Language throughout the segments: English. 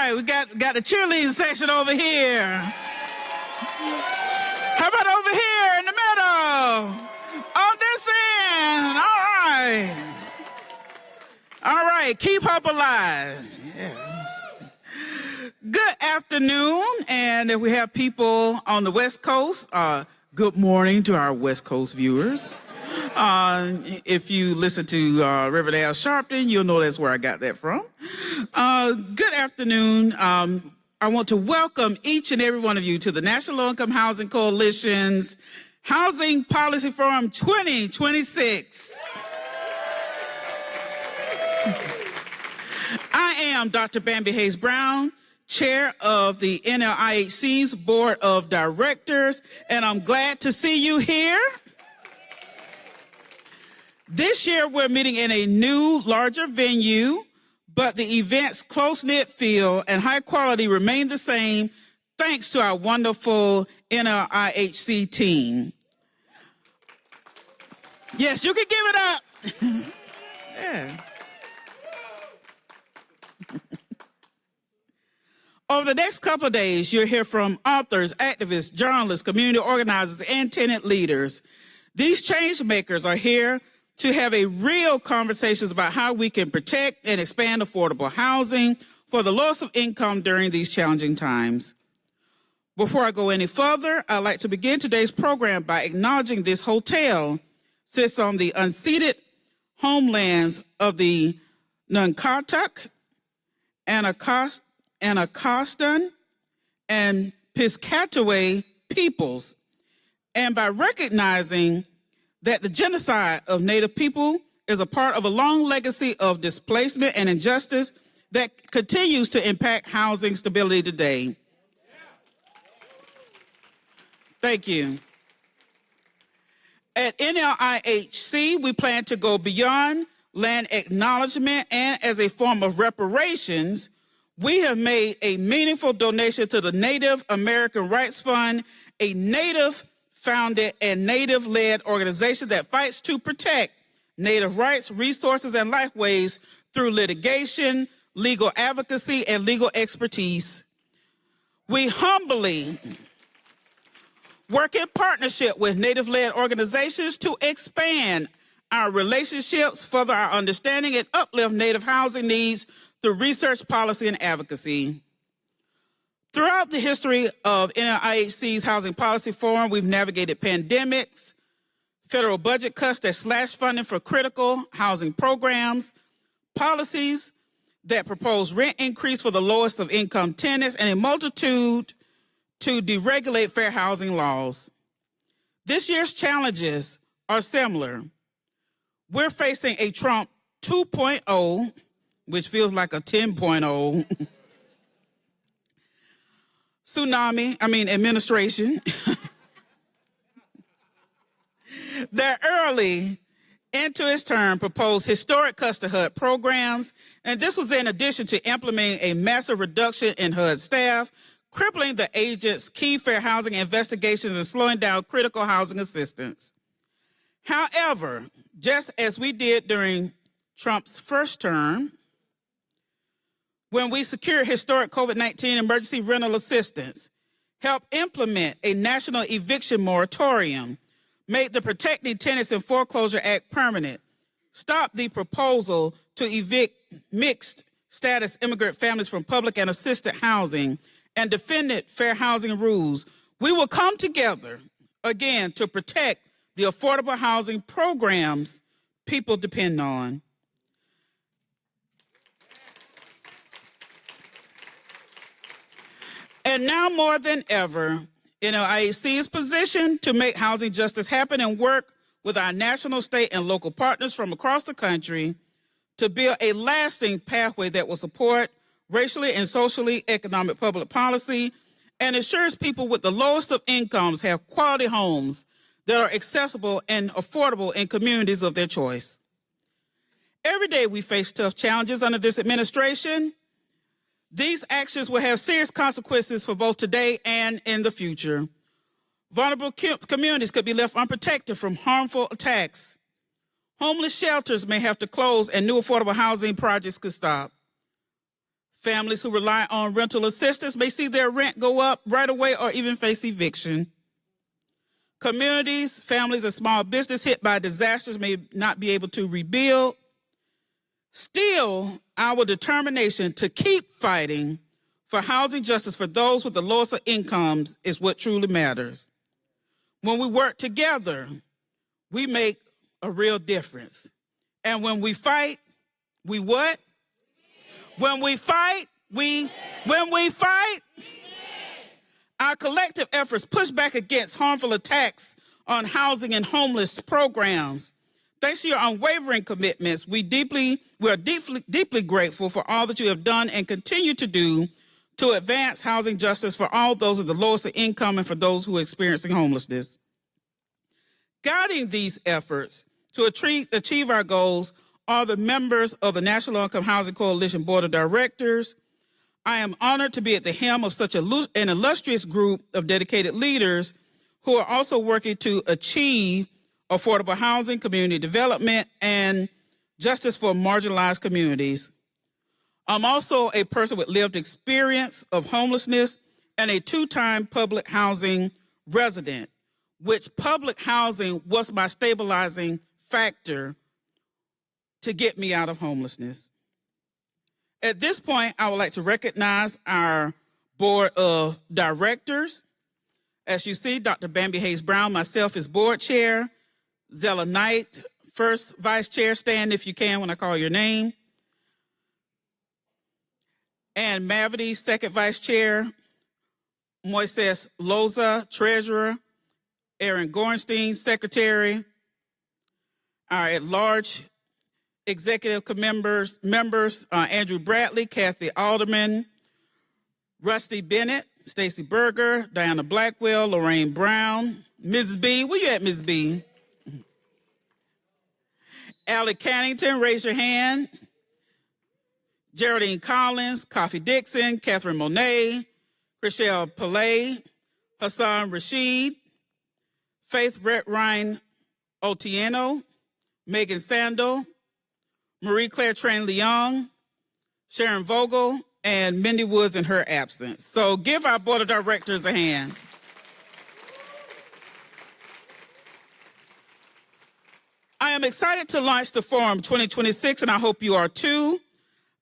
right, we got the cheerleading section over here. How about over here in the middle? On this end. All right, keep hope alive. Yeah. Good afternoon, and if we have people on the West Coast, good morning to our West Coast viewers. If you listen to Riverdale Sharpton, you'll know that's where I got that from. Good afternoon. I want to welcome each and every one of you to the National Low Income Housing Coalition's Housing Policy Forum 2026. I am Dr. Bambi Hayes Brown, Chair of the NLIHC's Board of Directors, and I'm glad to see you here. This year, we're meeting in a new, larger venue, but the event's close-knit feel and high quality remain the same thanks to our wonderful NLIHC team. Yes, you can give it up. Yeah. Over the next couple of days, you'll hear from authors, activists, journalists, community organizers, and tenant leaders. These change makers are here to have a real conversations about how we can protect and expand affordable housing for the lowest of income during these challenging times. Before I go any further, I'd like to begin today's program by acknowledging this hotel sits on the unceded homelands of the Nunkatuk, Anacostan, and Piscataway peoples, and by recognizing that the genocide of Native people is a part of a long legacy of displacement and injustice that continues to impact housing stability today. Thank you. At NLIHC, we plan to go beyond land acknowledgement, and as a form of reparations, we have made a meaningful donation to the Native American Rights Fund, a Native-founded and Native-led organization that fights to protect Native rights, resources, and lifeways through litigation, legal advocacy, and legal expertise. We humbly work in partnership with Native-led organizations to expand our relationships, further our understanding, and uplift Native housing needs through research, policy, and advocacy. Throughout the history of NLIHC's Housing Policy Forum, we've navigated pandemics, federal budget cuts that slashed funding for critical housing programs, policies that propose rent increase for the lowest of income tenants, and a multitude to deregulate fair housing laws. This year's challenges are similar. We're facing a Trump 2.0, which feels like a 10.0, administration. That early into its term proposed historic cuts to HUD programs, and this was in addition to implementing a massive reduction in HUD staff, crippling the agent's key fair housing investigations and slowing down critical housing assistance. However, just as we did during Trump's first term, when we secured historic COVID-19 emergency rental assistance, helped implement a national eviction moratorium, made the Protecting Tenants in Foreclosure Act permanent, stopped the proposal to evict mixed status immigrant families from public and assisted housing, and defended fair housing rules, we will come together again to protect the affordable housing programs people depend on. And now more than ever, NLIHC is positioned to make housing justice happen and work with our national, state, and local partners from across the country to build a lasting pathway that will support racially and socially economic public policy and ensures people with the lowest of incomes have quality homes that are accessible and affordable in communities of their choice. Every day we face tough challenges under this administration. These actions will have serious consequences for both today and in the future. Vulnerable communities could be left unprotected from harmful attacks. Homeless shelters may have to close and new affordable housing projects could stop. Families who rely on rental assistance may see their rent go up right away or even face eviction. Communities, families, and small business hit by disasters may not be able to rebuild. Still, our determination to keep fighting for housing justice for those with the lowest of incomes is what truly matters. When we work together, we make a real difference. And when we fight, we what? When we fight, our collective efforts push back against harmful attacks on housing and homeless programs. Thanks to your unwavering commitments, we are deeply grateful for all that you have done and continue to do to advance housing justice for all those of the lowest income and for those who are experiencing homelessness. Guiding these efforts to achieve our goals are the members of the National Low Income Housing Coalition Board of Directors. I am honored to be at the helm of such an illustrious group of dedicated leaders who are also working to achieve affordable housing, community development, and justice for marginalized communities. I'm also a person with lived experience of homelessness and a two-time public housing resident, which public housing was my stabilizing factor to get me out of homelessness. At this point, I would like to recognize our board of directors. As you see, Dr. Bambi Hayes Brown, myself is board chair. Zella Knight, first vice chair, stand if you can when I call your name. And Mavity, second vice chair. Moises Loza, treasurer. Aaron Gorenstein, secretary. Our at-large executive members, Andrew Bradley, Kathy Alderman, Rusty Bennett, Stacy Berger, Diana Blackwell, Lorraine Brown, Mrs. B, where you at, Ms. B? Allie Cannington, raise your hand. Geraldine Collins, Coffee Dixon, Catherine Monet, Chriselle Pillay, Hassan Rashid, Faith Ryan Otieno, Megan Sandel, Marie Claire Train Leong, Sharon Vogel, and Mindy Woods in her absence. So give our board of directors a hand. I am excited to launch the Forum 2026, and I hope you are too.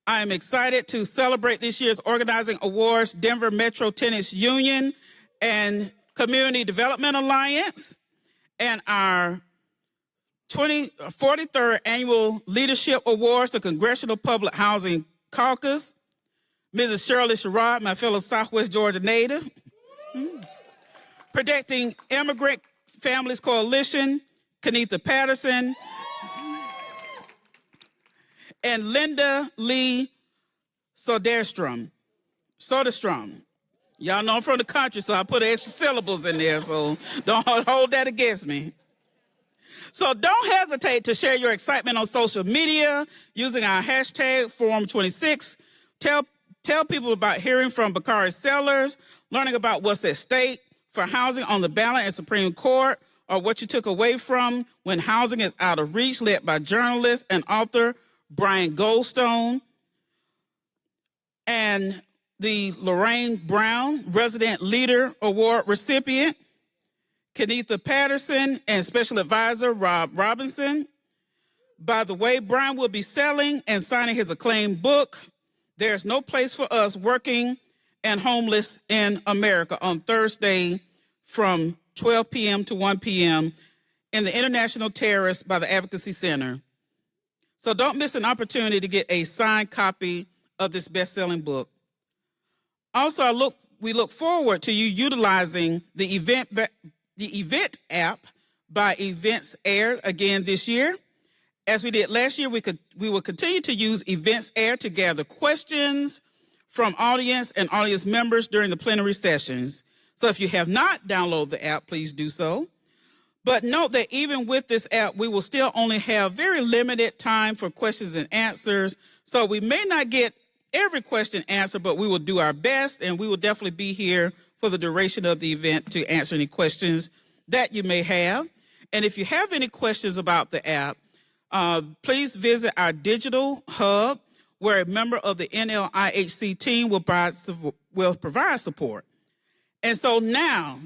I am excited to celebrate this year's organizing awards, Denver Metro Tennis Union and Community Development Alliance, and our 43rd Annual Leadership Awards, the Congressional Public Housing Caucus, Mrs. Shirley Sherrod, my fellow Southwest Georgia native, Protecting Immigrant Families Coalition, Kenitha Patterson, and Linda Lee Soderstrom. Y'all know I'm from the country, so I put extra syllables in there, so don't hold that against me. So don't hesitate to share your excitement on social media using our hashtag Forum26. Tell people about hearing from Bakari Sellers, learning about what's at stake for housing on the ballot and Supreme Court, or what you took away from when housing is out of reach, led by journalist and author Brian Goldstone, and the Lorraine Brown Resident Leader Award recipient, Kenitha Patterson, and Special Advisor Rob Robinson. By the way, Brian will be selling and signing his acclaimed book, There's No Place for Us Working and Homeless in America, on Thursday from 12 p.m. to 1 p.m. in the International Terrace by the Advocacy Center. So don't miss an opportunity to get a signed copy of this best-selling book. Also, we look forward to you utilizing the event app by Events Air again this year. As we did last year, we will continue to use Events Air to gather questions from audience and audience members during the plenary sessions. So if you have not downloaded the app, please do so. But note that even with this app, we will still only have very limited time for questions and answers. So we may not get every question answered, but we will do our best, and we will definitely be here for the duration of the event to answer any questions that you may have. And if you have any questions about the app, please visit our digital hub, where a member of the NLIHC team will provide support. And so now,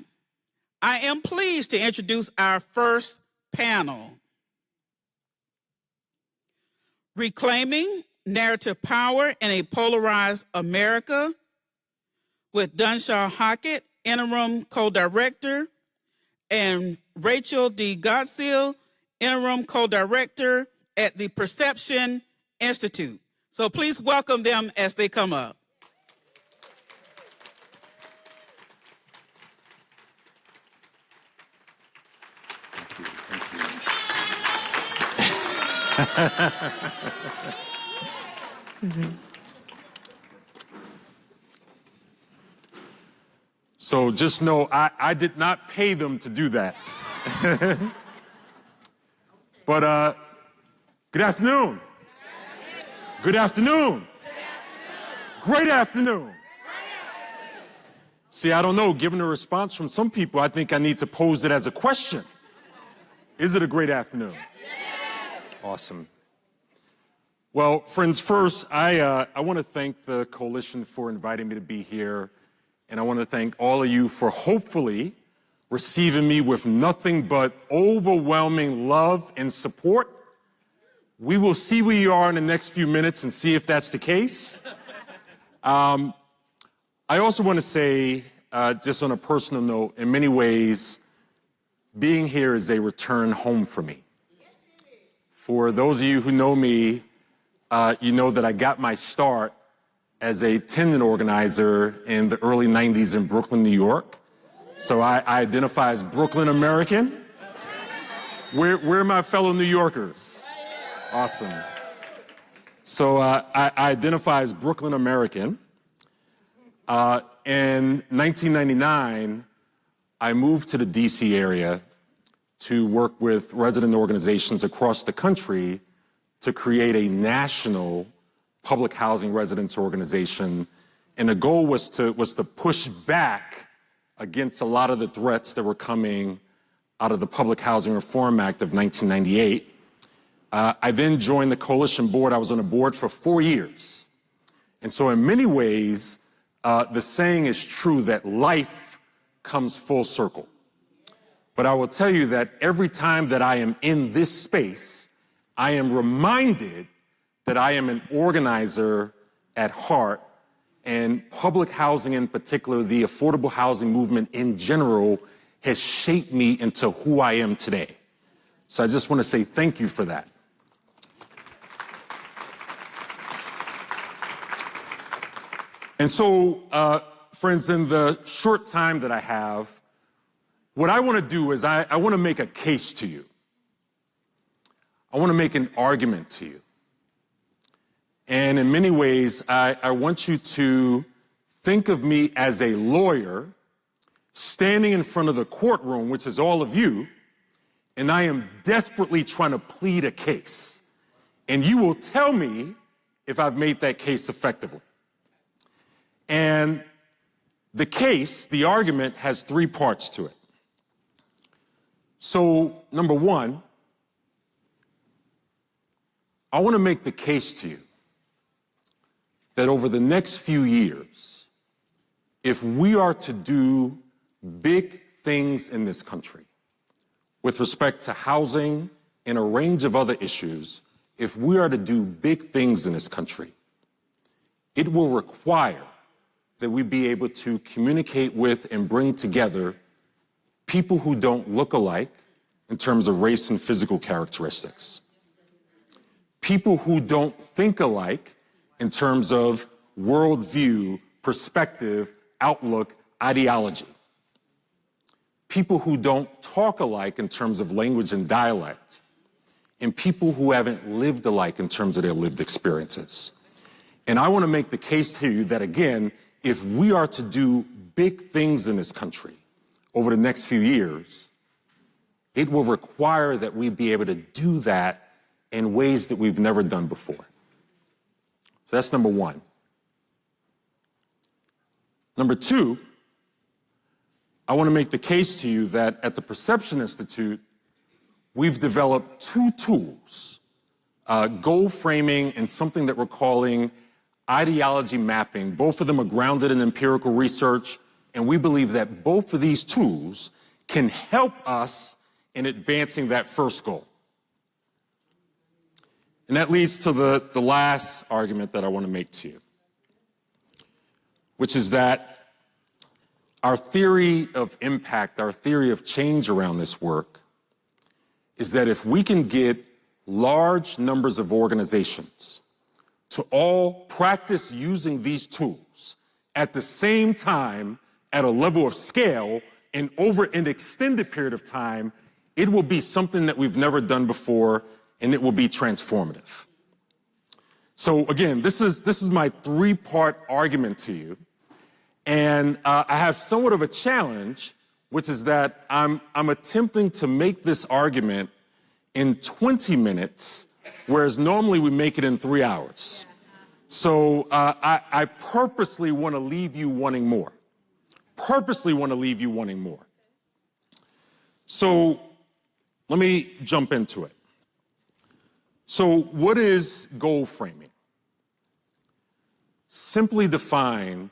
I am pleased to introduce our first panel. Reclaiming Narrative Power in a Polarized America, with Dunshaw Hockett, Interim Co-Director, and Rachel D. Gottsiel, Interim Co-Director at the Perception Institute. So please welcome them as they come up. So just know I did not pay them to do that. But good afternoon. Good afternoon. Great afternoon. See, I don't know, given the response from some people, I think I need to pose it as a question. Is it a great afternoon? Awesome. Well, friends, first, I want to thank the coalition for inviting me to be here, and I want to thank all of you for hopefully receiving me with nothing but overwhelming love and support. We will see where you are in the next few minutes and see if that's the case. I also want to say, just on a personal note, in many ways, being here is a return home for me. For those of you who know me, you know that I got my start as a tendon organizer in the early 90s in Brooklyn, New York. So I identify as Brooklyn American. Where are my fellow New Yorkers? Awesome. So I identify as Brooklyn American. In 1999, I moved to the DC area to work with resident organizations across the country to create a national public housing residents organization. And the goal was to push back against a lot of the threats that were coming out of the Public Housing Reform Act of 1998. I then joined the coalition board. I was on the board for 4 years. And so in many ways, the saying is true that life comes full circle. But I will tell you that every time that I am in this space, I am reminded that I am an organizer at heart, and public housing in particular, the affordable housing movement in general, has shaped me into who I am today. So I just want to say thank you for that. And so, friends, in the short time that I have, what I want to do is I want to make a case to you. I want to make an argument to you. And in many ways, I want you to think of me as a lawyer standing in front of the courtroom, which is all of you, and I am desperately trying to plead a case. And you will tell me if I've made that case effectively. And the case, the argument, has 3 parts to it. So, number one, I want to make the case to you that over the next few years, if we are to do big things in this country with respect to housing and a range of other issues, if we are to do big things in this country, it will require that we be able to communicate with and bring together people who don't look alike in terms of race and physical characteristics, people who don't think alike in terms of worldview, perspective, outlook, ideology, people who don't talk alike in terms of language and dialect, and people who haven't lived alike in terms of their lived experiences. And I want to make the case to you that, again, if we are to do big things in this country over the next few years, it will require that we be able to do that in ways that we've never done before. So that's number one. Number two, I want to make the case to you that at the Perception Institute, we've developed 2 tools goal framing and something that we're calling ideology mapping. Both of them are grounded in empirical research, and we believe that both of these tools can help us in advancing that first goal. And that leads to the last argument that I want to make to you, which is that our theory of impact, our theory of change around this work, is that if we can get large numbers of organizations to all practice using these tools at the same time at a level of scale and over an extended period of time, it will be something that we've never done before, and it will be transformative. So again, this is my three-part argument to you. And I have somewhat of a challenge, which is that I'm attempting to make this argument in 20 minutes, whereas normally we make it in 3 hours. So I purposely want to leave you wanting more. Purposely want to leave you wanting more. So let me jump into it. So what is goal framing? Simply defined,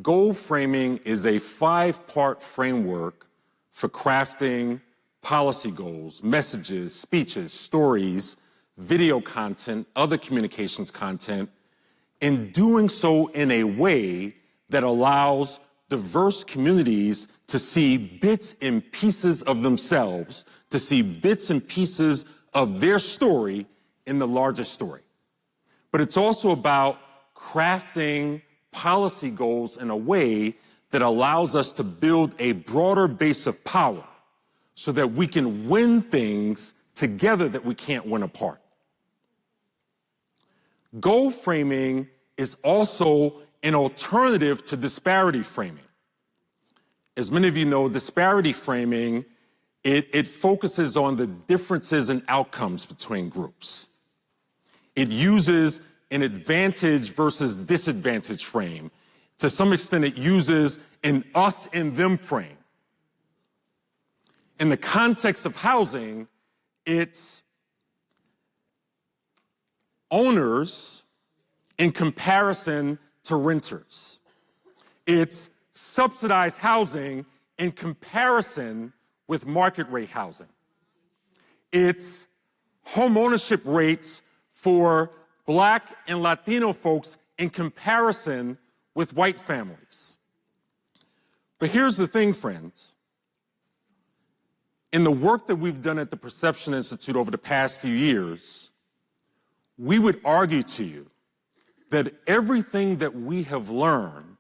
goal framing is a 5-part framework for crafting policy goals, messages, speeches, stories, video content, other communications content, and doing so in a way that allows diverse communities to see bits and pieces of themselves, to see bits and pieces of their story in the larger story. But it's also about crafting policy goals in a way that allows us to build a broader base of power so that we can win things together that we can't win apart. Goal framing is also an alternative to disparity framing. As many of you know, disparity framing, it focuses on the differences in outcomes between groups. It uses an advantage versus disadvantage frame. To some extent, it uses an us and them frame. In the context of housing, it's owners in comparison to renters. It's subsidized housing in comparison with market rate housing. It's home ownership rates for Black and Latino folks in comparison with white families. But here's the thing, friends. In the work that we've done at the Perception Institute over the past few years, we would argue to you that everything that we have learned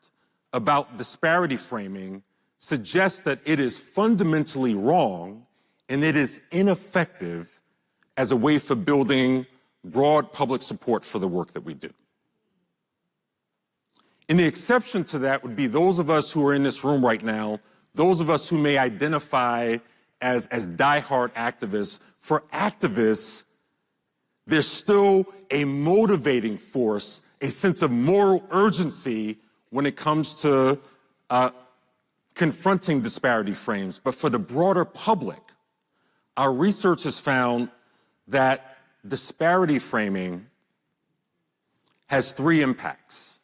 about disparity framing suggests that it is fundamentally wrong and it is ineffective as a way for building broad public support for the work that we do. And the exception to that would be those of us who are in this room right now, those of us who may identify as diehard activists. For activists, there's still a motivating force, a sense of moral urgency when it comes to confronting disparity frames. But for the broader public, our research has found that disparity framing has 3 impacts.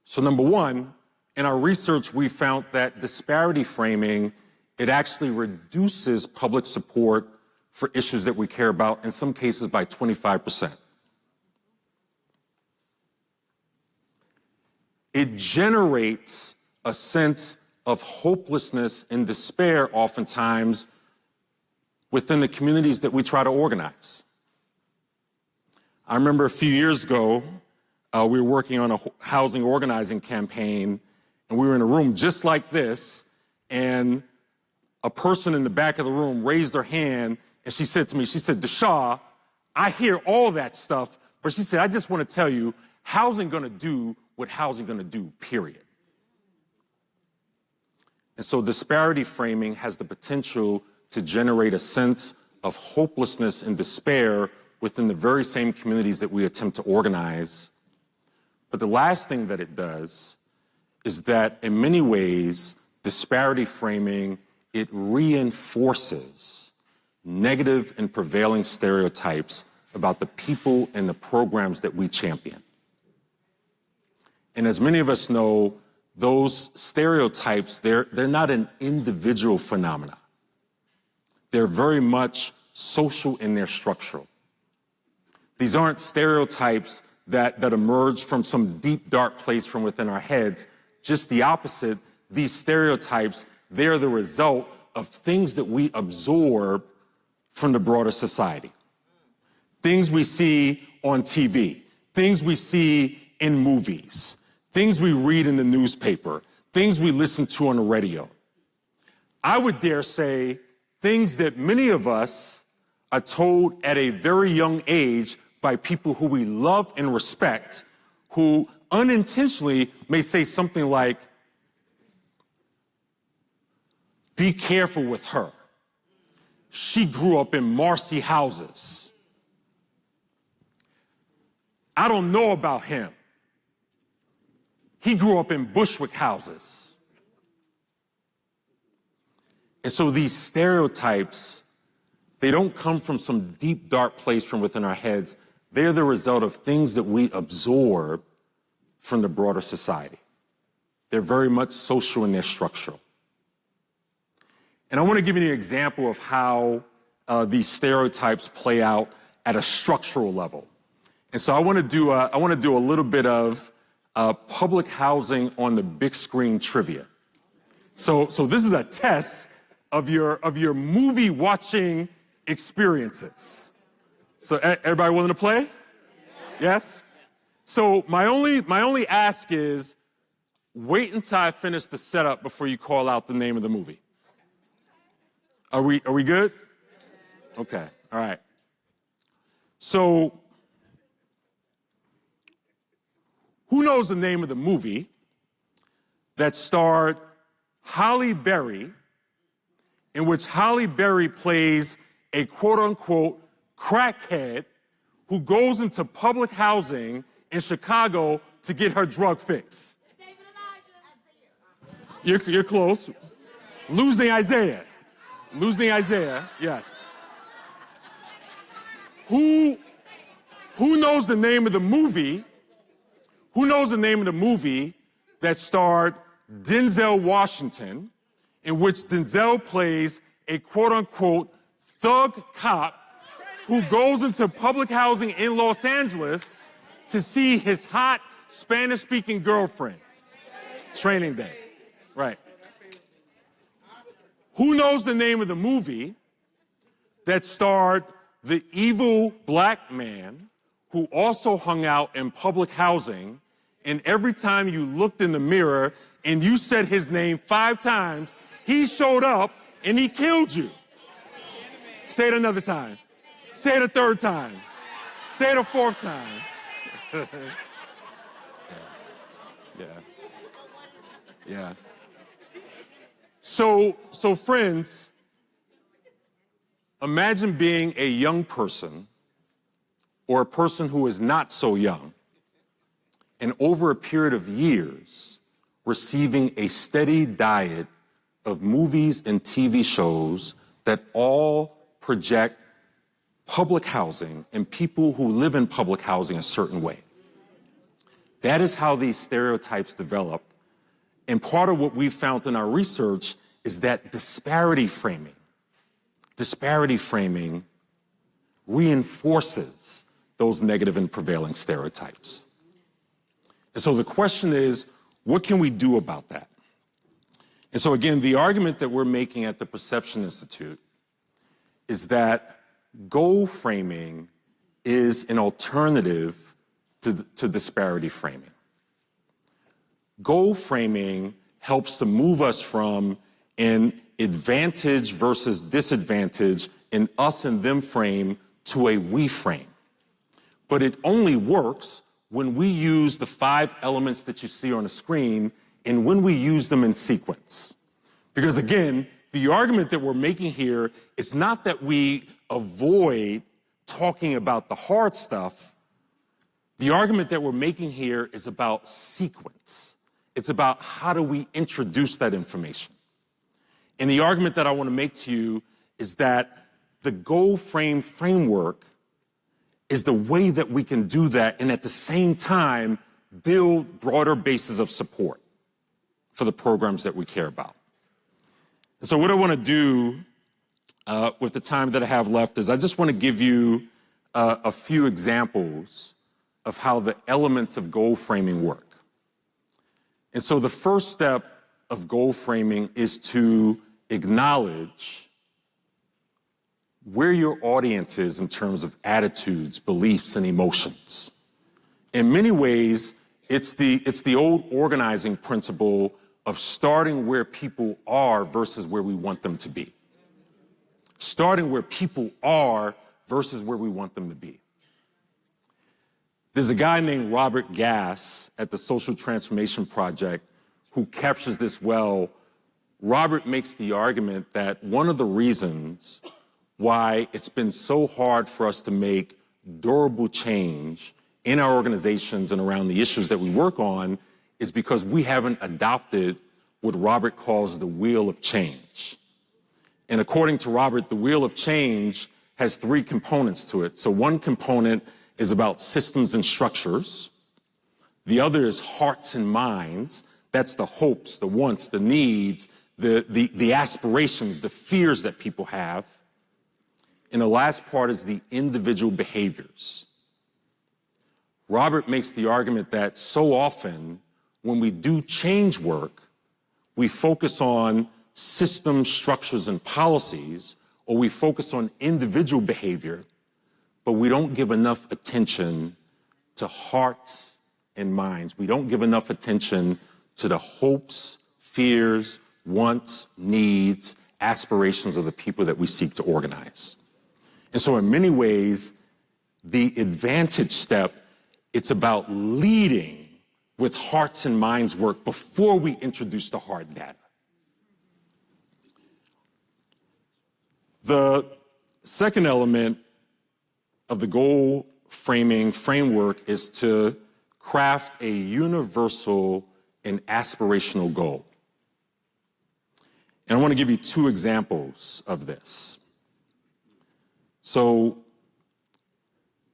So number one, in our research, we found that disparity framing, it actually reduces public support for issues that we care about, in some cases by 25%. It generates a sense of hopelessness and despair oftentimes within the communities that we try to organize. I remember a few years ago, we were working on a housing organizing campaign, and we were in a room just like this, and a person in the back of the room raised their hand, and she said to me, she said, "Deshaw, I hear all that stuff, but," she said, "I just want to tell you, housing gonna do what housing gonna do, period." And so disparity framing has the potential to generate a sense of hopelessness and despair within the very same communities that we attempt to organize. But the last thing that it does is that in many ways, disparity framing, it reinforces negative and prevailing stereotypes about the people and the programs that we champion. And as many of us know, those stereotypes, they're not an individual phenomena. They're very much social in their structure. These aren't stereotypes that emerge from some deep, dark place from within our heads. Just the opposite. These stereotypes, they're the result of things that we absorb from the broader society. Things we see on TV, things we see in movies, things we read in the newspaper, things we listen to on the radio. I would dare say things that many of us are told at a very young age by people who we love and respect, who unintentionally may say something like, "Be careful with her. She grew up in Marcy houses. I don't know about him. He grew up in Bushwick houses." And so these stereotypes, they don't come from some deep, dark place from within our heads. They're the result of things that we absorb from the broader society. They're very much social in their structure. And I want to give you an example of how these stereotypes play out at a structural level. And so I want to do a little bit of public housing on the big screen trivia. So this is a test of your movie watching experiences. So everybody willing to play? Yes? So my only ask is wait until I finish the setup before you call out the name of the movie. Are we good? Okay. All right. So who knows the name of the movie that starred Halle Berry, in which Halle Berry plays a quote-unquote crackhead who goes into public housing in Chicago to get her drug fix? You're close. Losing Isaiah. Losing Isaiah, yes. Who knows the name of the movie? Who knows the name of the movie that starred Denzel Washington, in which Denzel plays a quote-unquote thug cop who goes into public housing in Los Angeles to see his hot Spanish-speaking girlfriend? Training Day, right. Who knows the name of the movie that starred the evil black man who also hung out in public housing, and every time you looked in the mirror and you said his name 5 times, he showed up and he killed you? Say it another time. Say it a 3rd time. Say it a 4th time. Yeah. So friends, imagine being a young person or a person who is not so young, and over a period of years, receiving a steady diet of movies and TV shows that all project public housing and people who live in public housing a certain way. That is how these stereotypes develop. And part of what we found in our research is that disparity framing reinforces those negative and prevailing stereotypes. And so the question is, what can we do about that? And so again, the argument that we're making at the Perception Institute is that goal framing is an alternative to disparity framing. Goal framing helps to move us from an advantage versus disadvantage, an us and them frame, to a we frame. But it only works when we use the 5 elements that you see on the screen and when we use them in sequence. Because again, the argument that we're making here is not that we avoid talking about the hard stuff. The argument that we're making here is about sequence. It's about how do we introduce that information. And the argument that I want to make to you is that the goal frame framework is the way that we can do that and at the same time build broader bases of support for the programs that we care about. And so what I want to do with the time that I have left is I just want to give you a few examples of how the elements of goal framing work. And so the first step of goal framing is to acknowledge where your audience is in terms of attitudes, beliefs, and emotions. In many ways, it's the old organizing principle of starting where people are versus where we want them to be. Starting where people are versus where we want them to be. There's a guy named Robert Gass at the Social Transformation Project who captures this well. Robert makes the argument that one of the reasons why it's been so hard for us to make durable change in our organizations and around the issues that we work on is because we haven't adopted what Robert calls the wheel of change. And according to Robert, the wheel of change has three components to it. So one component is about systems and structures. The other is hearts and minds. That's the hopes, the wants, the needs, the aspirations, the fears that people have. And the last part is the individual behaviors. Robert makes the argument that so often when we do change work, we focus on systems, structures, and policies, or we focus on individual behavior, but we don't give enough attention to hearts and minds. We don't give enough attention to the hopes, fears, wants, needs, aspirations of the people that we seek to organize. And so in many ways, the advantage step, it's about leading with hearts and minds work before we introduce the hard data. The second element of the goal framing framework is to craft a universal and aspirational goal. And I want to give you two examples of this. So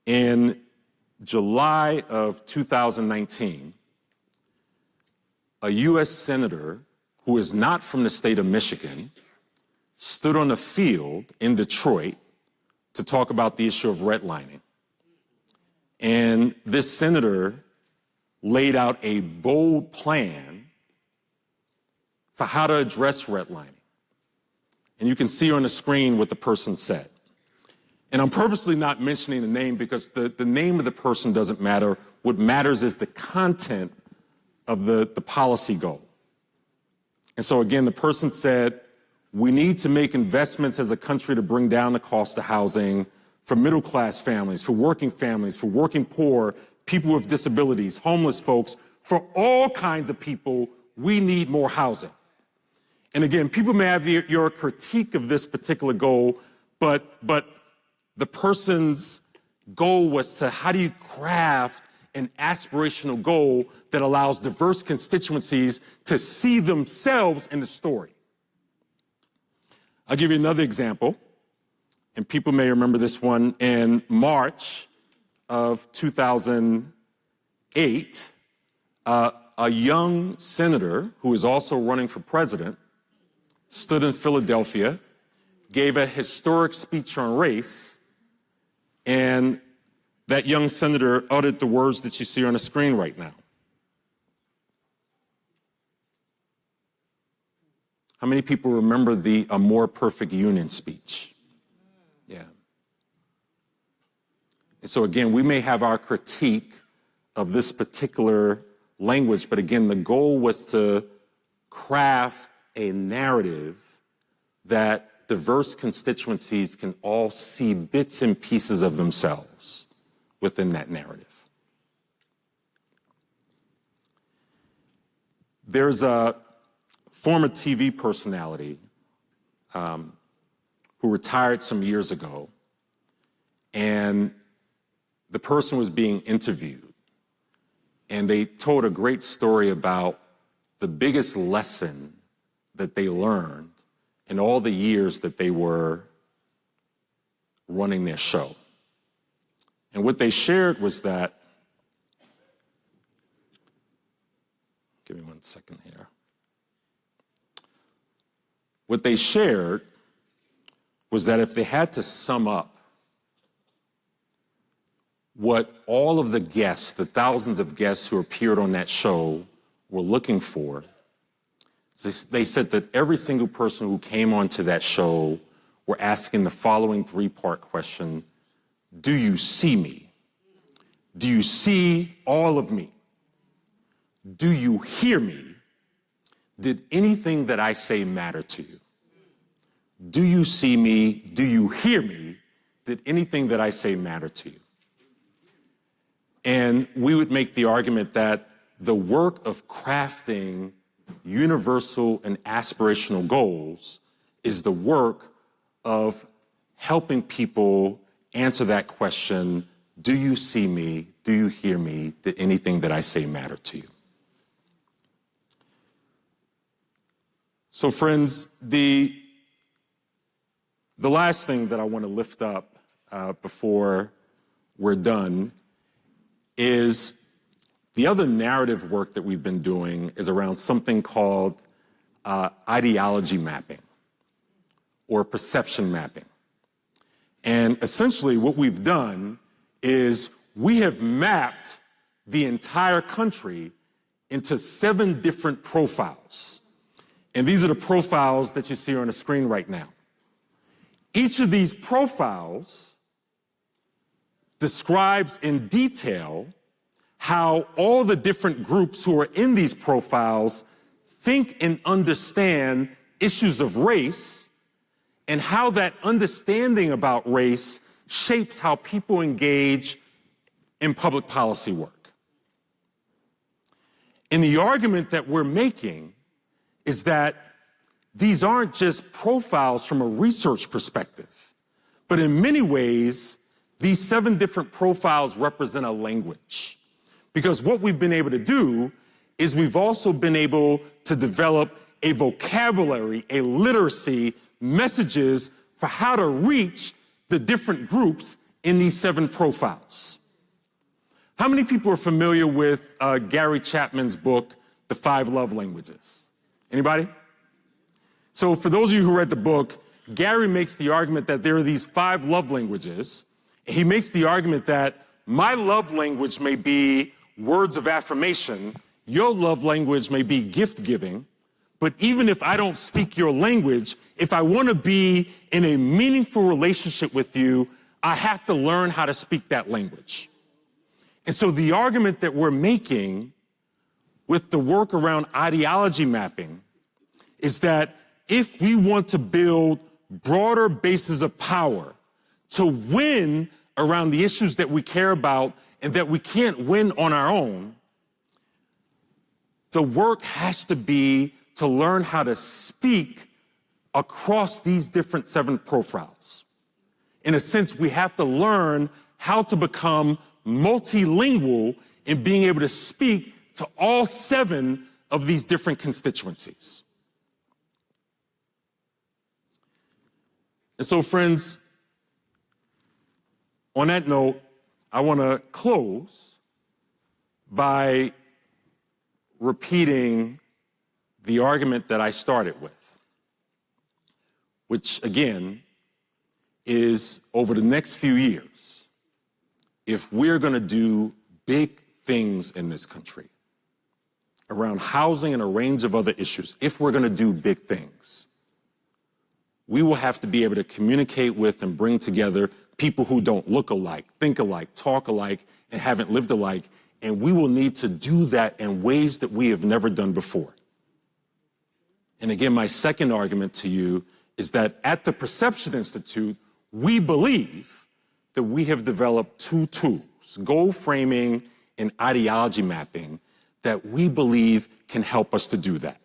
in July of 2019, a U.S. senator who is not from the state of Michigan stood on a field in Detroit to talk about the issue of redlining. And this senator laid out a bold plan for how to address redlining. And you can see on the screen what the person said. And I'm purposely not mentioning the name because the name of the person doesn't matter. What matters is the content of the policy goal. And so again, the person said, we need to make investments as a country to bring down the cost of housing for middle-class families, for working poor, people with disabilities, homeless folks, for all kinds of people, we need more housing. And again, people may have your critique of this particular goal, but the person's goal was to how do you craft an aspirational goal that allows diverse constituencies to see themselves in the story. I'll give you another example, and people may remember this one. In March of 2008, a young senator who is also running for president stood in Philadelphia, gave a historic speech on race, and that young senator uttered the words that you see on the screen right now. How many people remember the A More Perfect Union speech? Yeah. And so again, we may have our critique of this particular language, but again, the goal was to craft a narrative that diverse constituencies can all see bits and pieces of themselves within that narrative. There's a former TV personality who retired some years ago, and the person was being interviewed, and they told a great story about the biggest lesson that they learned in all the years that they were running their show. And what they shared was that, give me 1 second here. What they shared was that if they had to sum up what all of the guests, the thousands of guests who appeared on that show were looking for, they said that every single person who came onto that show were asking the following 3-part question: do you see me? Do you see all of me? Do you hear me? Did anything that I say matter to you? Do you see me? Do you hear me? Did anything that I say matter to you? And we would make the argument that the work of crafting universal and aspirational goals is the work of helping people answer that question: do you see me? Do you hear me? Did anything that I say matter to you? So friends, the last thing that I want to lift up before we're done is the other narrative work that we've been doing is around something called ideology mapping or perception mapping. And essentially what we've done is we have mapped the entire country into 7 different profiles. And these are the profiles that you see on the screen right now. Each of these profiles describes in detail how all the different groups who are in these profiles think and understand issues of race, and how that understanding about race shapes how people engage in public policy work. And the argument that we're making is that these aren't just profiles from a research perspective, but in many ways, these 7 different profiles represent a language. Because what we've been able to do is we've also been able to develop a vocabulary, a literacy, messages for how to reach the different groups in these 7 profiles. How many people are familiar with Gary Chapman's book, The 5 Love Languages? Anybody? So for those of you who read the book, Gary makes the argument that there are these 5 love languages. He makes the argument that my love language may be words of affirmation, your love language may be gift giving, but even if I don't speak your language, if I want to be in a meaningful relationship with you, I have to learn how to speak that language. And so the argument that we're making with the work around ideology mapping is that if we want to build broader bases of power to win around the issues that we care about and that we can't win on our own, the work has to be to learn how to speak across these different 7 profiles. In a sense, we have to learn how to become multilingual in being able to speak to all 7 of these different constituencies. And so, friends, on that note, I want to close by repeating the argument that I started with, which, again, is over the next few years, if we're going to do big things in this country around housing and a range of other issues, if we're going to do big things, we will have to be able to communicate with and bring together people who don't look alike, think alike, talk alike, and haven't lived alike. And we will need to do that in ways that we have never done before. And again, my second argument to you is that at the Perception Institute, we believe that we have developed 2 tools, goal framing and ideology mapping, that we believe can help us to do that.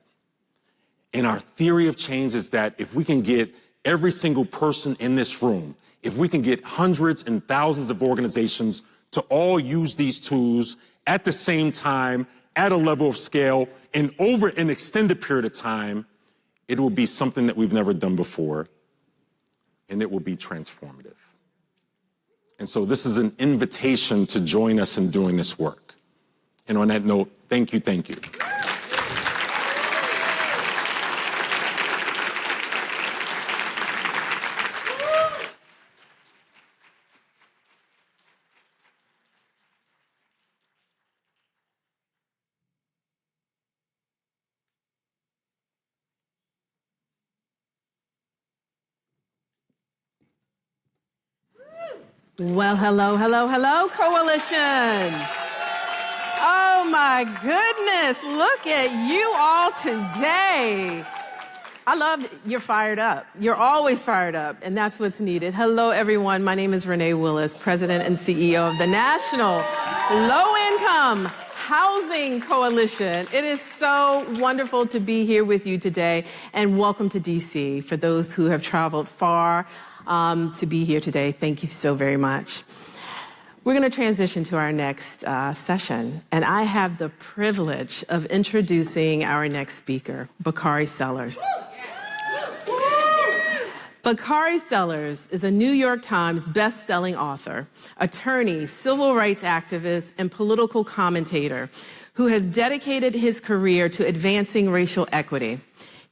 And our theory of change is that if we can get every single person in this room, if we can get hundreds and thousands of organizations to all use these tools at the same time, at a level of scale, and over an extended period of time, it will be something that we've never done before, and it will be transformative. And so this is an invitation to join us in doing this work. And on that note, thank you, thank you. Well, hello, hello, hello, Coalition. Oh my goodness, look at you all today. I love you're fired up. You're always fired up, and that's what's needed. Hello, everyone. My name is Renee Willis, President and CEO of the National Low-Income Housing Coalition. It is so wonderful to be here with you today, and welcome to DC. For those who have traveled far to be here today, thank you so very much. We're going to transition to our next session, and I have the privilege of introducing our next speaker, Bakari Sellers. Bakari Sellers is a New York Times best-selling author, attorney, civil rights activist, and political commentator who has dedicated his career to advancing racial equity.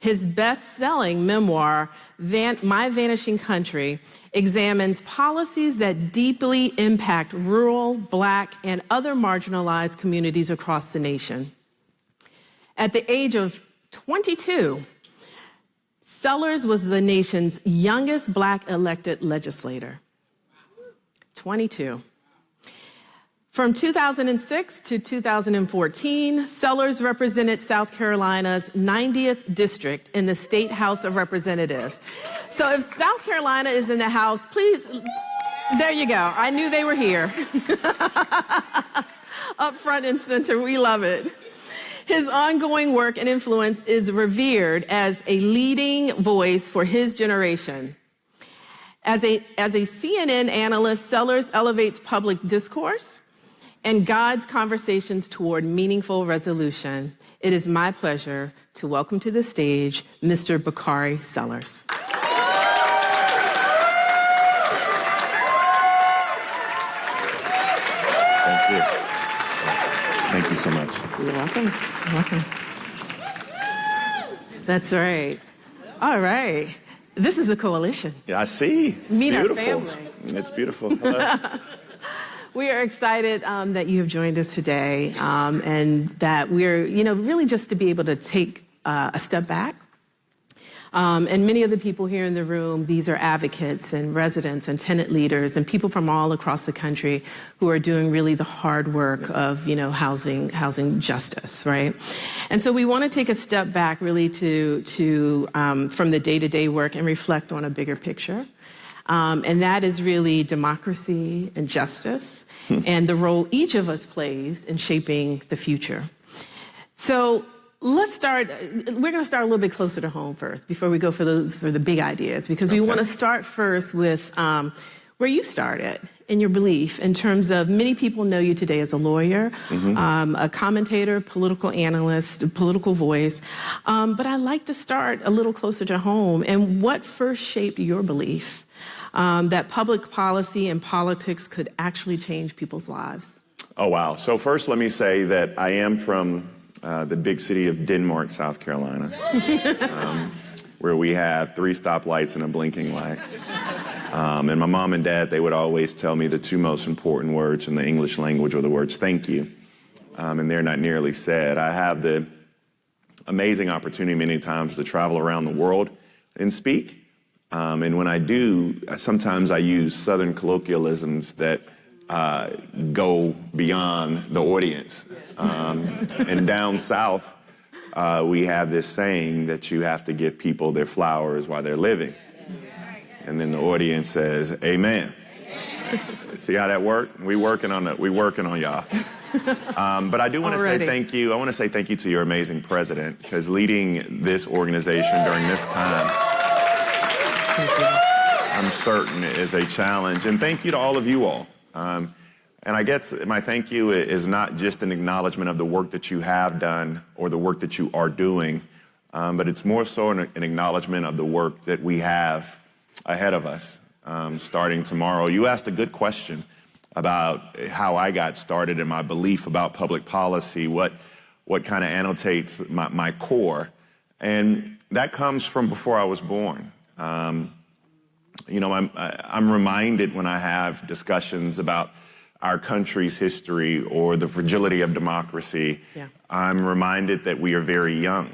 His best-selling memoir, My Vanishing Country, examines policies that deeply impact rural, Black, and other marginalized communities across the nation. At the age of 22, Sellers was the nation's youngest Black elected legislator. 22. From 2006 to 2014, Sellers represented South Carolina's 90th district in the State House of Representatives. So if South Carolina is in the House, please, there you go. I knew they were here. Up front and center, we love it. His ongoing work and influence is revered as a leading voice for his generation. As a CNN analyst, Sellers elevates public discourse and guides conversations toward meaningful resolution. It is my pleasure to welcome to the stage Mr. Bakari Sellers. Thank you. Thank you so much. You're welcome. You're welcome. That's right. All right. This is a coalition. Yeah, I see. It's Meet beautiful. our family. It's beautiful. Hello. We are excited that you have joined us today, and that we're, really just to be able to take a step back. And many of the people here in the room, these are advocates and residents and tenant leaders and people from all across the country who are doing really the hard work of, housing justice, right? And so we want to take a step back really to from the day-to-day work and reflect on a bigger picture. And that is really democracy and justice and the role each of us plays in shaping the future. So let's start, we're going to start a little bit closer to home first before we go for the big ideas, because we want to start first with where you started in your belief in terms of many people know you today as a lawyer, a commentator, political analyst, a political voice. But I'd like to start a little closer to home and what first shaped your belief that public policy and politics could actually change people's lives? Oh, wow. So first, let me say that I am from the big city of Denmark, South Carolina, where we have 3 stoplights and a blinking light. And my mom and dad, they would always tell me the 2 most important words in the English language were the words, thank you. And they're not nearly said. I have the amazing opportunity many times to travel around the world and speak. And when I do, sometimes I use Southern colloquialisms that go beyond the audience. And down south, we have this saying that you have to give people their flowers while they're living. And then the audience says, amen. See how that worked? We working on y'all. But I do want to say thank you. I want to say thank you to your amazing president, because leading this organization during this time, I'm certain is a challenge. And thank you to all of you all. And I guess my thank you is not just an acknowledgement of the work that you have done or the work that you are doing, but it's more so an acknowledgement of the work that we have ahead of us. starting tomorrow. You asked a good question about how I got started and my belief about public policy, what kind of annotates my core. And that comes from before I was born. You know, I'm reminded when I have discussions about our country's history or the fragility of democracy, I'm reminded that we are very young.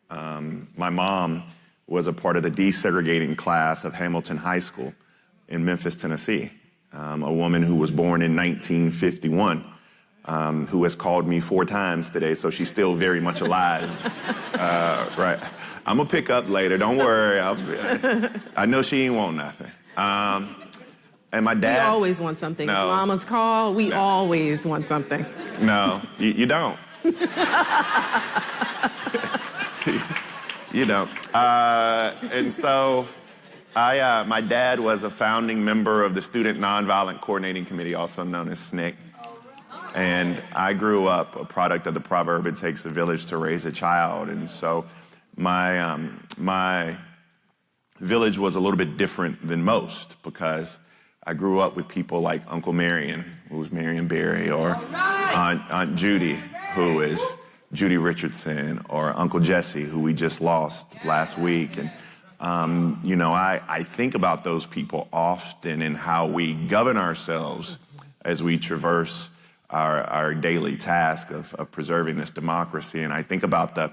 My mom was a part of the desegregating class of Hamilton High School in Memphis, Tennessee. A woman who was born in 1951, who has called me 4 times today, so she's still very much alive. Right. I'm gonna pick up later, don't worry. I know she ain't want nothing. And my dad— We always want something. No. It's Mama's call, we always want something. No, you don't. You don't. And so my dad was a founding member of the Student Nonviolent Coordinating Committee, also known as SNCC. And I grew up a product of the proverb, it takes a village to raise a child. And so my village was a little bit different than most because I grew up with people like Uncle Marion, who was Marion Barry, or Aunt Judy, who is Judy Richardson, or Uncle Jesse, who we just lost last week. And, you know, I think about those people often and how we govern ourselves as we traverse our daily task of preserving this democracy. And I think about the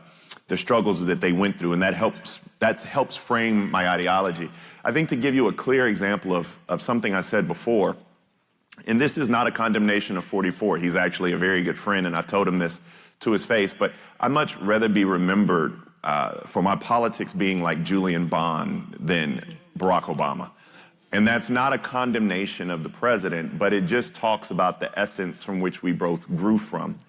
struggles that they went through, and that helps frame my ideology. I think to give you a clear example of something I said before, and this is not a condemnation of 44. He's actually a very good friend, and I've told him this to his face, but I'd much rather be remembered for my politics being like Julian Bond than Barack Obama. And that's not a condemnation of the president, but it just talks about the essence from which we both grew from.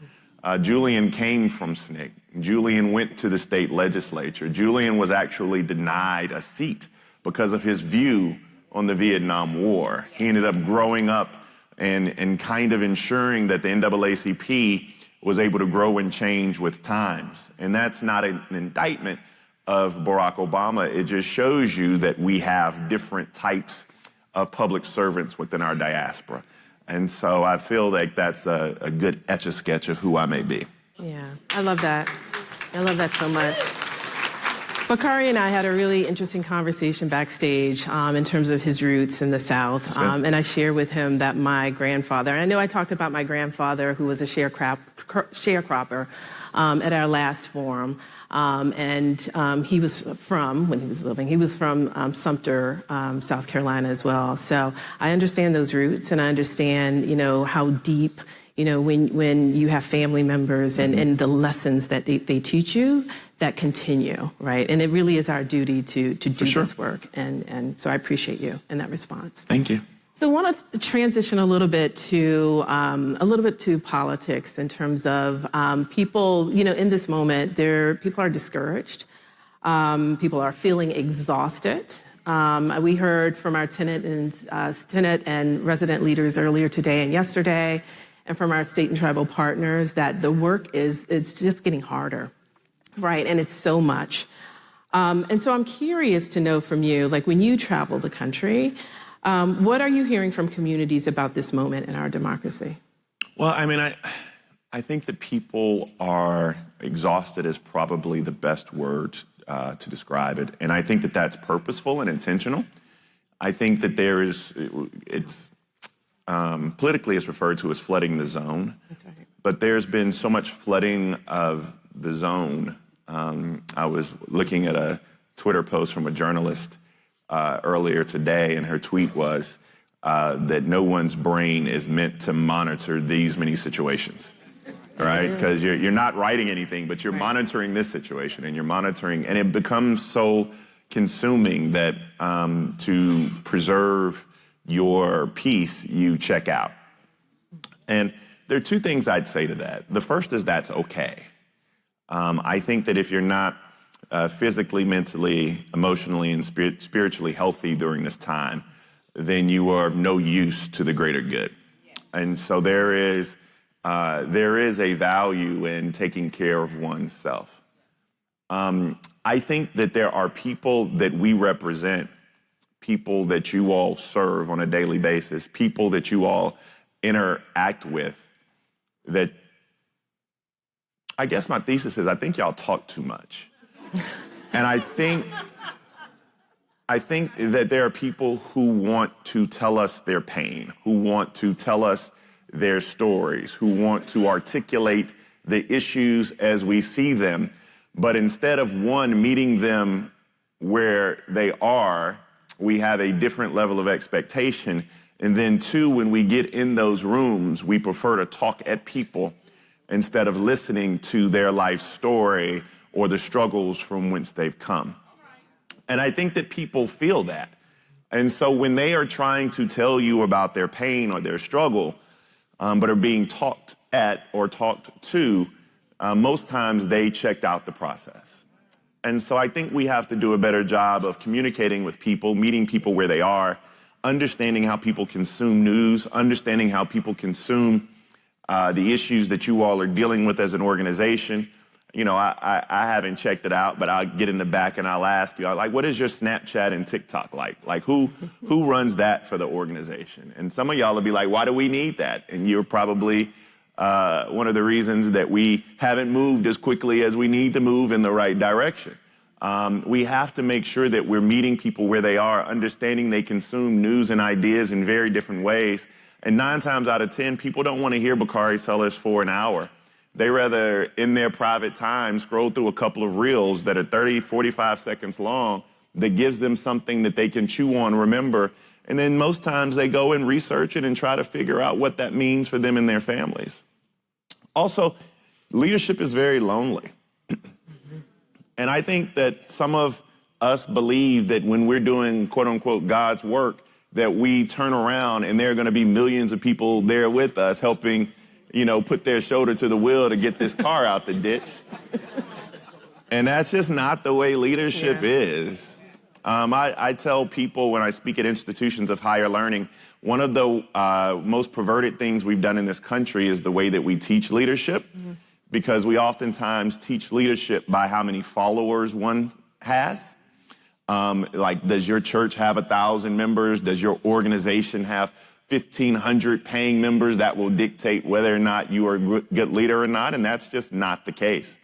Julian came from SNCC. Julian went to the state legislature. Julian was actually denied a seat because of his view on the Vietnam War. He ended up growing up and kind of ensuring that the NAACP was able to grow and change with times. And that's not an indictment of Barack Obama. It just shows you that we have different types of public servants within our diaspora. And so I feel like that's a good etch-a-sketch of who I may be. Yeah, I love that. I love that so much. Bakari and I had a really interesting conversation backstage in terms of his roots in the South. And I shared with him that my grandfather, and I know I talked about my grandfather who was a sharecropper at our last forum. He was from, when he was living, he was from Sumter, South Carolina as well. So I understand those roots, and I understand, you know, how deep, you know, when you have family members and the lessons that they teach you that continue, right? And it really is our duty to do this work. And so I appreciate you in that response. Thank you. So I want to transition a little bit to politics in terms of people, you know, in this moment, people are discouraged. People are feeling exhausted. We heard from our tenant and resident leaders earlier today and yesterday, and from our state and tribal partners that the work it's just getting harder, right? And it's so much. And so I'm curious to know from you, like when you travel the country, what are you hearing from communities about this moment in our democracy? Well, I mean, I think that people are exhausted is probably the best word to describe it. And I think that that's purposeful and intentional. I think that politically it's referred to as flooding the zone. That's right. But there's been so much flooding of the zone. I was looking at a Twitter post from a journalist earlier today, and her tweet was that no one's brain is meant to monitor these many situations, right? Because you're not writing anything, but you're monitoring this situation, and you're monitoring, and it becomes so consuming that to preserve your peace, you check out. And there are 2 things I'd say to that. The first is that's okay. I think that if you're not physically, mentally, emotionally, and spiritually healthy during this time, then you are of no use to the greater good. And so there is a value in taking care of oneself. I think that there are people that we represent, people that you all serve on a daily basis, people that you all interact with, that I guess my thesis is I think y'all talk too much. And I think that there are people who want to tell us their pain, who want to tell us their stories, who want to articulate the issues as we see them. But instead of, one, meeting them where they are, we have a different level of expectation. And then, two, when we get in those rooms, we prefer to talk at people instead of listening to their life story or the struggles from whence they've come. And I think that people feel that. And so when they are trying to tell you about their pain or their struggle, but are being talked at or talked to, most times they checked out the process. And so I think we have to do a better job of communicating with people, meeting people where they are, understanding how people consume news, understanding how people consume the issues that you all are dealing with as an organization. You know, I haven't checked it out, but I'll get in the back and I'll ask you, like, what is your Snapchat and TikTok like? Like, who runs that for the organization? And some of y'all will be like, why do we need that? And you're probably one of the reasons that we haven't moved as quickly as we need to move in the right direction. We have to make sure that we're meeting people where they are, understanding they consume news and ideas in very different ways. And 9 times out of 10, people don't want to hear Bakari Sellers for an hour. They rather, in their private time, scroll through a couple of reels that are 30, 45 seconds long that gives them something that they can chew on, remember. And then most times they go and research it and try to figure out what that means for them and their families. Also, leadership is very lonely. And I think that some of us believe that when we're doing, quote unquote, God's work, that we turn around and there are going to be millions of people there with us helping, you know, put their shoulder to the wheel to get this car out the ditch. And that's just not the way leadership is. I tell people when I speak at institutions of higher learning, one of the most perverted things we've done in this country is the way that we teach leadership, because we oftentimes teach leadership by how many followers one has. Like, does your church have 1,000 members? Does your organization have 1,500 paying members? That will dictate whether or not you are a good leader or not, and that's just not the case.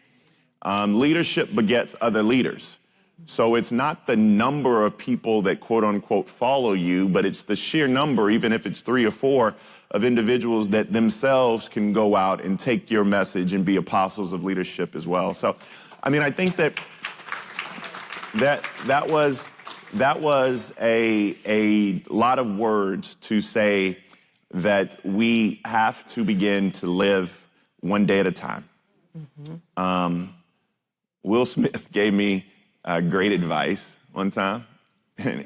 Leadership begets other leaders. So it's not the number of people that, quote unquote, follow you, but it's the sheer number, even if it's 3 or 4, of individuals that themselves can go out and take your message and be apostles of leadership as well. So, I mean, I think that was a lot of words to say that we have to begin to live one day at a time. Will Smith gave me great advice one time.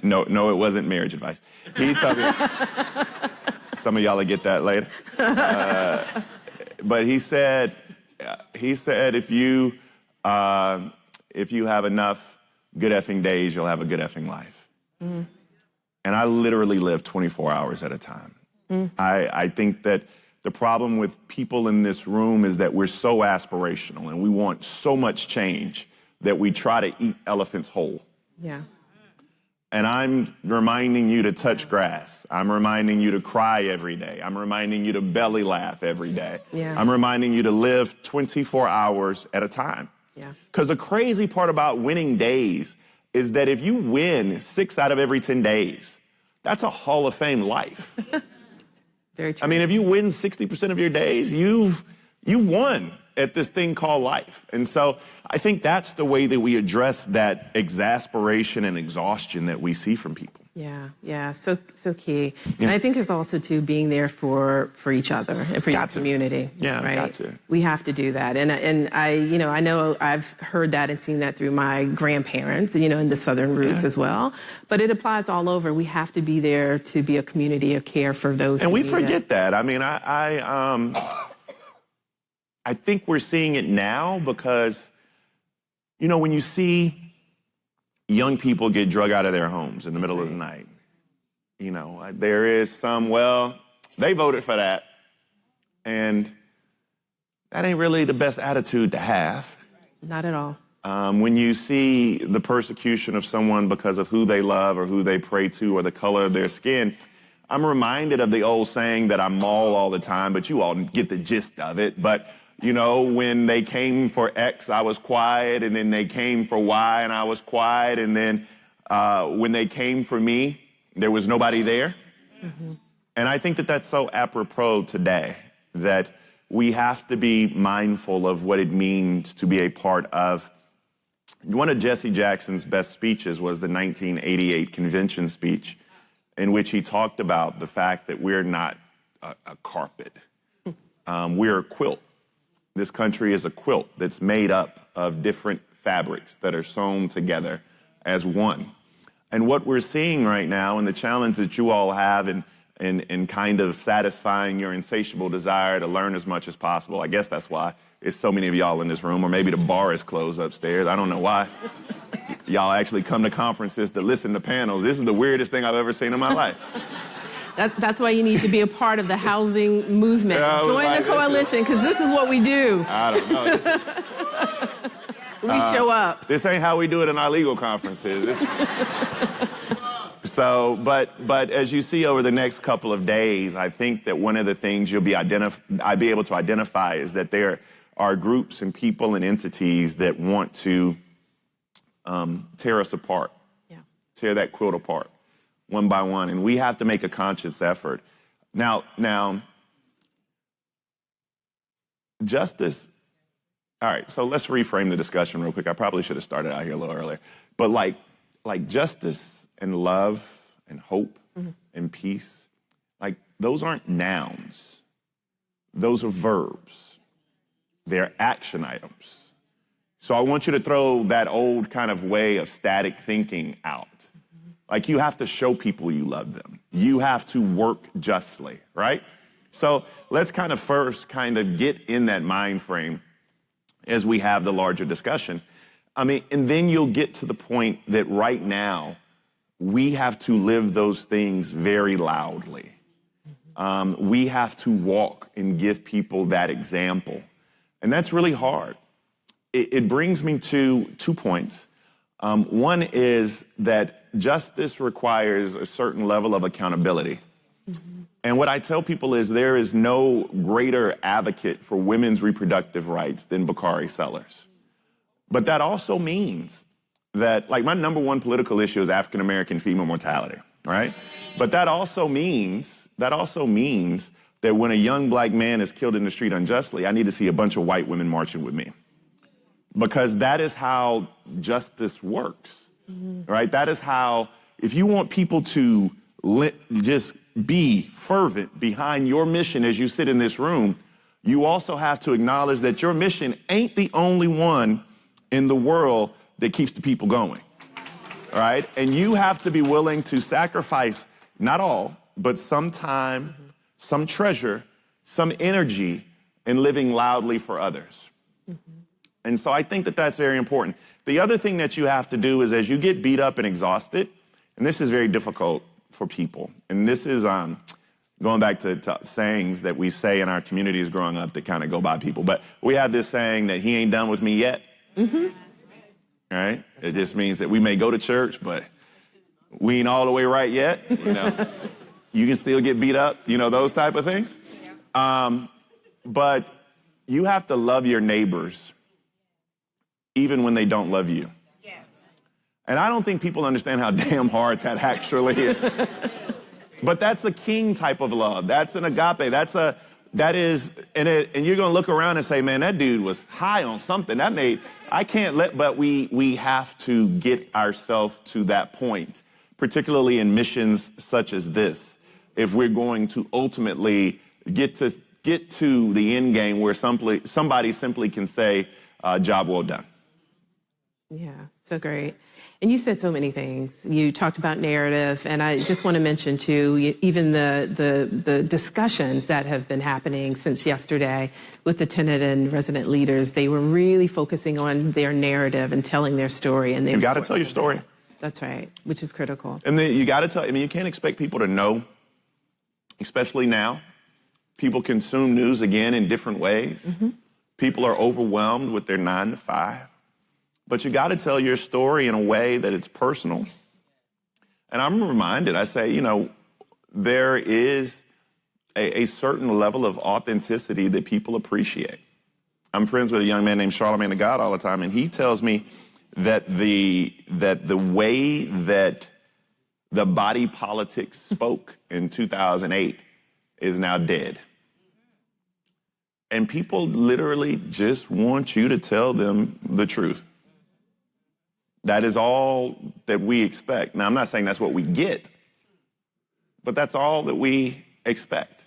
No, it wasn't marriage advice. He told me, some of y'all will get that later. But he said if you have enough good effing days, you'll have a good effing life. And I literally live 24 hours at a time. I think that the problem with people in this room is that we're so aspirational and we want so much change that we try to eat elephants whole. Yeah. And I'm reminding you to touch grass. I'm reminding you to cry every day. I'm reminding you to belly laugh every day. Yeah. I'm reminding you to live 24 hours at a time. Yeah. Because the crazy part about winning days is that if you win 6 out of every 10 days, that's a Hall of Fame life. Very true. I mean, if you win 60% of your days, you've won at this thing called life. And so I think that's the way that we address that exasperation and exhaustion that we see from people. Yeah, so key. And I think it's also, too, being there for each other and for your community. Yeah, right? got to. We have to do that. And I know I've heard that and seen that through my grandparents, in the Southern roots as well. But it applies all over. We have to be there to be a community of care for those and who we need forget it. that. I mean, I think we're seeing it now because, when you see young people get drug out of their homes in the middle of the night, there is some, they voted for that. And that ain't really the best attitude to have. Not at all. when you see the persecution of someone because of who they love or who they pray to or the color of their skin, I'm reminded of the old saying that I maul all the time, but you all get the gist of it. But, you know, when they came for X, I was quiet, and then they came for Y, and I was quiet, and then when they came for me, there was nobody there. Mm-hmm. And I think that that's so apropos today, that we have to be mindful of what it means to be a part of. One of Jesse Jackson's best speeches was the 1988 convention speech, in which he talked about the fact that we're not a carpet. We're a quilt. This country is a quilt that's made up of different fabrics that are sewn together as one. And what we're seeing right now, and the challenge that you all have in kind of satisfying your insatiable desire to learn as much as possible, I guess that's why it's so many of y'all in this room, or maybe the bar is closed upstairs. I don't know why. Y'all actually come to conferences to listen to panels. This is the weirdest thing I've ever seen in my life. That's why you need to be a part of the housing movement. Join the coalition, because this is what we do. I don't know. We show up. This ain't how we do it in our legal conferences. So, but as you see over the next couple of days, I think that one of the things I'll be able to identify is that there are groups and people and entities that want to tear us apart, tear that quilt apart one by one, and we have to make a conscious effort. Now, justice. All right, so let's reframe the discussion real quick. I probably should have started out here a little earlier, but like justice and love and hope and peace, like those aren't nouns. Those are verbs. They're action items. So I want you to throw that old kind of way of static thinking out. Like, you have to show people you love them. You have to work justly, right? So let's kind of first kind of get in that mind frame as we have the larger discussion. I mean, and then you'll get to the point that right now we have to live those things very loudly. We have to walk and give people that example. And that's really hard. It brings me to 2 points. One is that justice requires a certain level of accountability. And what I tell people is there is no greater advocate for women's reproductive rights than Bakari Sellers. But that also means that, like, my number one political issue is African-American female mortality, right? But that also means that when a young black man is killed in the street unjustly, I need to see a bunch of white women marching with me. Because that is how justice works, right? That is how, if you want people to just be fervent behind your mission as you sit in this room, you also have to acknowledge that your mission ain't the only one in the world that keeps the people going, all right? And you have to be willing to sacrifice, not all, but some time, some treasure, some energy in living loudly for others. And so I think that that's very important. The other thing that you have to do is, as you get beat up and exhausted, and this is very difficult for people, and this is going back to sayings that we say in our communities growing up that kind of go by people, but we have this saying that he ain't done with me yet. Right? It just means that we may go to church, but we ain't all the way right yet. You know, you can still get beat up, you know, those type of things. But you have to love your neighbors even when they don't love you. And I don't think people understand how damn hard that actually is. But that's a king type of love. That's an agape. And you're going to look around and say, man, that dude was high on something. But we have to get ourselves to that point, particularly in missions such as this, if we're going to ultimately get to the end game where somebody simply can say, job well done. Yeah, so great. And you said so many things. You talked about narrative, and I just want to mention too, even the discussions that have been happening since yesterday with the tenant and resident leaders. They were really focusing on their narrative and telling their story. And you got to tell your story. That's right, which is critical. And then you got to tell. I mean, you can't expect people to know, especially now. People consume news again in different ways. People are overwhelmed with their 9 to 5. but you got to tell your story in a way that it's personal. And I'm reminded, I say, you know, there is a certain level of authenticity that people appreciate. I'm friends with a young man named Charlemagne the God all the time, and he tells me that the way that the body politic spoke in 2008 is now dead. And people literally just want you to tell them the truth. That is all that we expect. Now, I'm not saying that's what we get, but that's all that we expect.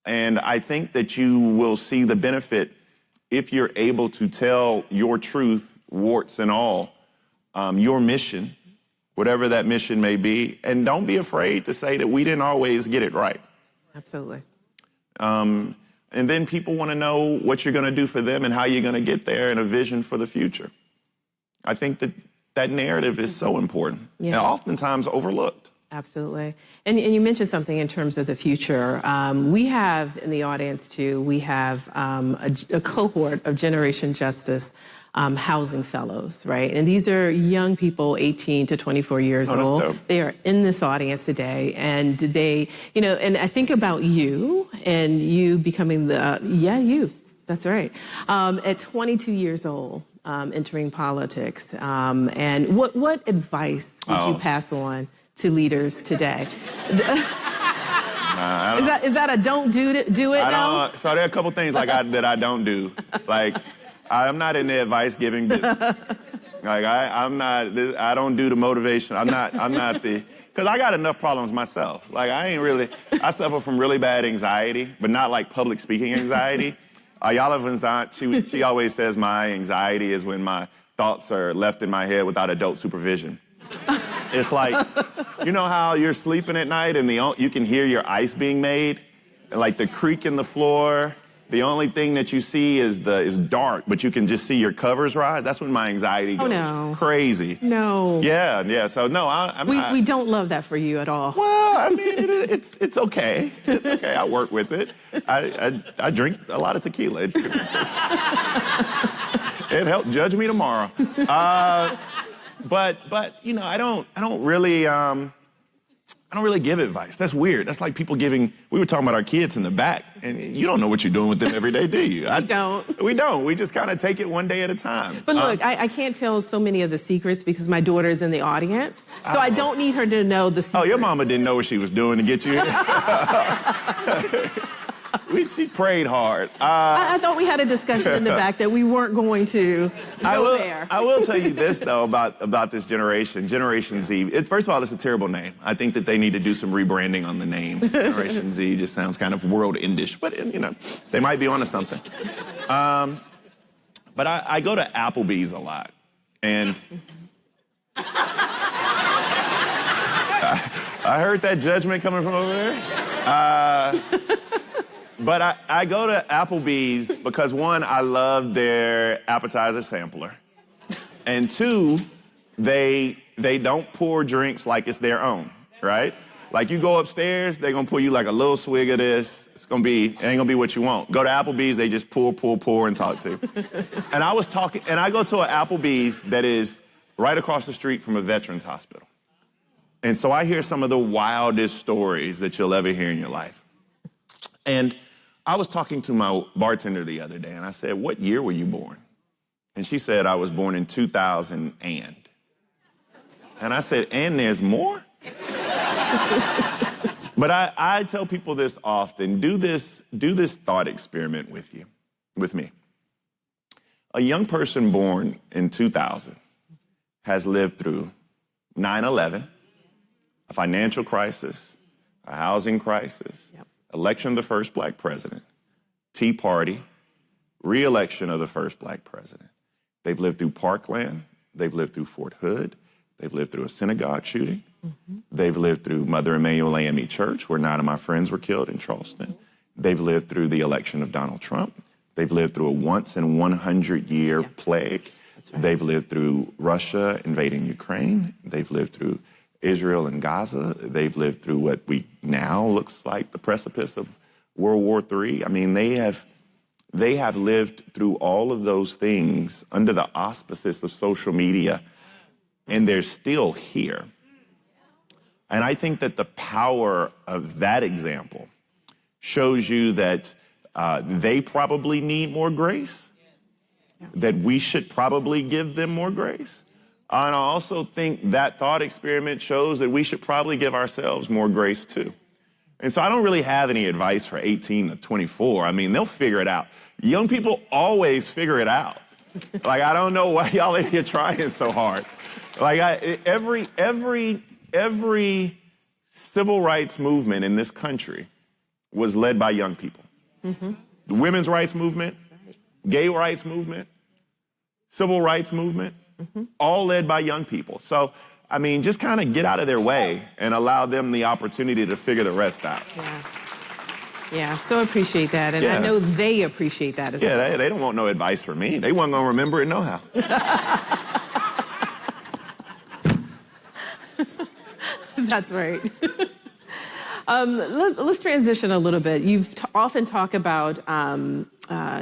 And I think that you will see the benefit if you're able to tell your truth, warts and all, your mission, whatever that mission may be. And don't be afraid to say that we didn't always get it right. Absolutely. And then people want to know what you're going to do for them and how you're going to get there and a vision for the future. I think that narrative is so important and oftentimes overlooked. Absolutely. And you mentioned something in terms of the future. We have in the audience, too, we have a cohort of Generation Justice housing fellows, right? And these are young people, 18 to 24 years old. Dope. They are in this audience today. And they, you know, and I think about you and you becoming you, that's right, at 22 years old. Entering politics. And what advice would you pass on to leaders today? Is that a don't do it now? So there are a couple things that I don't do. Like, I'm not in the advice giving business. Like I don't do the motivation. I'm not because I got enough problems myself. Like I suffer from really bad anxiety, but not like public speaking anxiety. Y'all aunt, she always says my anxiety is when my thoughts are left in my head without adult supervision. It's like, you know how you're sleeping at night and you can hear your ice being made? And like the creak in the floor, the only thing that you see is dark, but you can just see your covers rise. That's when my anxiety goes crazy. No. Yeah. So no, we don't love that for you at all. Well, I mean, it's okay. It's okay. I work with it. I drink a lot of tequila. It helped. Judge me tomorrow. But you know, I don't really give advice. That's weird. That's like people giving. We were talking about our kids in the back, and you don't know what you're doing with them every day, do you? We don't. We just kind of take it one day at a time. But look, I can't tell so many of the secrets because my daughter is in the audience, so I don't need her to know the secrets. Oh, your mama didn't know what she was doing to get you here. She prayed hard. I thought we had a discussion in the back that we weren't going to go there. I will tell you this, though, about this generation, Generation Z. First of all, it's a terrible name. I think that they need to do some rebranding on the name. Generation Z just sounds kind of world-endish, but, you know, they might be onto something. But I go to Applebee's a lot, and I heard that judgment coming from over there. But I go to Applebee's because, one, I love their appetizer sampler. And two, they don't pour drinks like it's their own, right? Like you go upstairs, they're gonna pour you like a little swig of this. It ain't gonna be what you want. Go to Applebee's, they just pour and talk to. And I go to an Applebee's that is right across the street from a veterans hospital. And so I hear some of the wildest stories that you'll ever hear in your life. And I was talking to my bartender the other day, and I said, "What year were you born?" And she said, "I was born in 2000 and." And I said, "And there's more?" But I tell people this often, do this thought experiment with me. A young person born in 2000 has lived through 9/11, a financial crisis, a housing crisis, election of the first black president, Tea Party, re-election of the first black president. They've lived through Parkland. They've lived through Fort Hood. They've lived through a synagogue shooting. Mm-hmm. They've lived through Mother Emanuel AME Church, where 9 of my friends were killed in Charleston. They've lived through the election of Donald Trump. They've lived through a once-in-100-year plague. That's right. They've lived through Russia invading Ukraine. They've lived through Israel and Gaza. They've lived through what we now looks like the precipice of World War III. I mean, they have They have lived through all of those things under the auspices of social media, and they're still here. And I think that the power of that example shows you that they probably need more grace, that we should probably give them more grace. And I also think that thought experiment shows that we should probably give ourselves more grace too. And so I don't really have any advice for 18 to 24. I mean, they'll figure it out. Young people always figure it out. Like, I don't know why y'all are here trying so hard. Like, every civil rights movement in this country was led by young people. Mm-hmm. The women's rights movement, gay rights movement, civil rights movement, all led by young people. So, I mean, just kind of get out of their way and allow them the opportunity to figure the rest out. Yeah, so appreciate that. And I know they appreciate that as well. Yeah, they don't want no advice from me. They weren't going to remember it no how. That's right. Let's transition a little bit. You've often talk about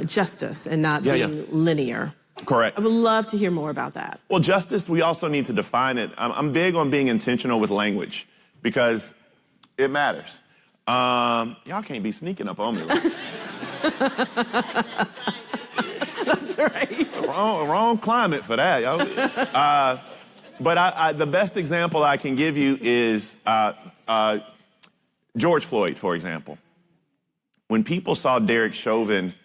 justice and not being linear. Correct. I would love to hear more about that. Well, justice, we also need to define it. I'm big on being intentional with language because it matters. Y'all can't be sneaking up on me. That's right. Wrong climate for that, yo. But the best example I can give you is George Floyd, for example. When people saw Derek Chauvin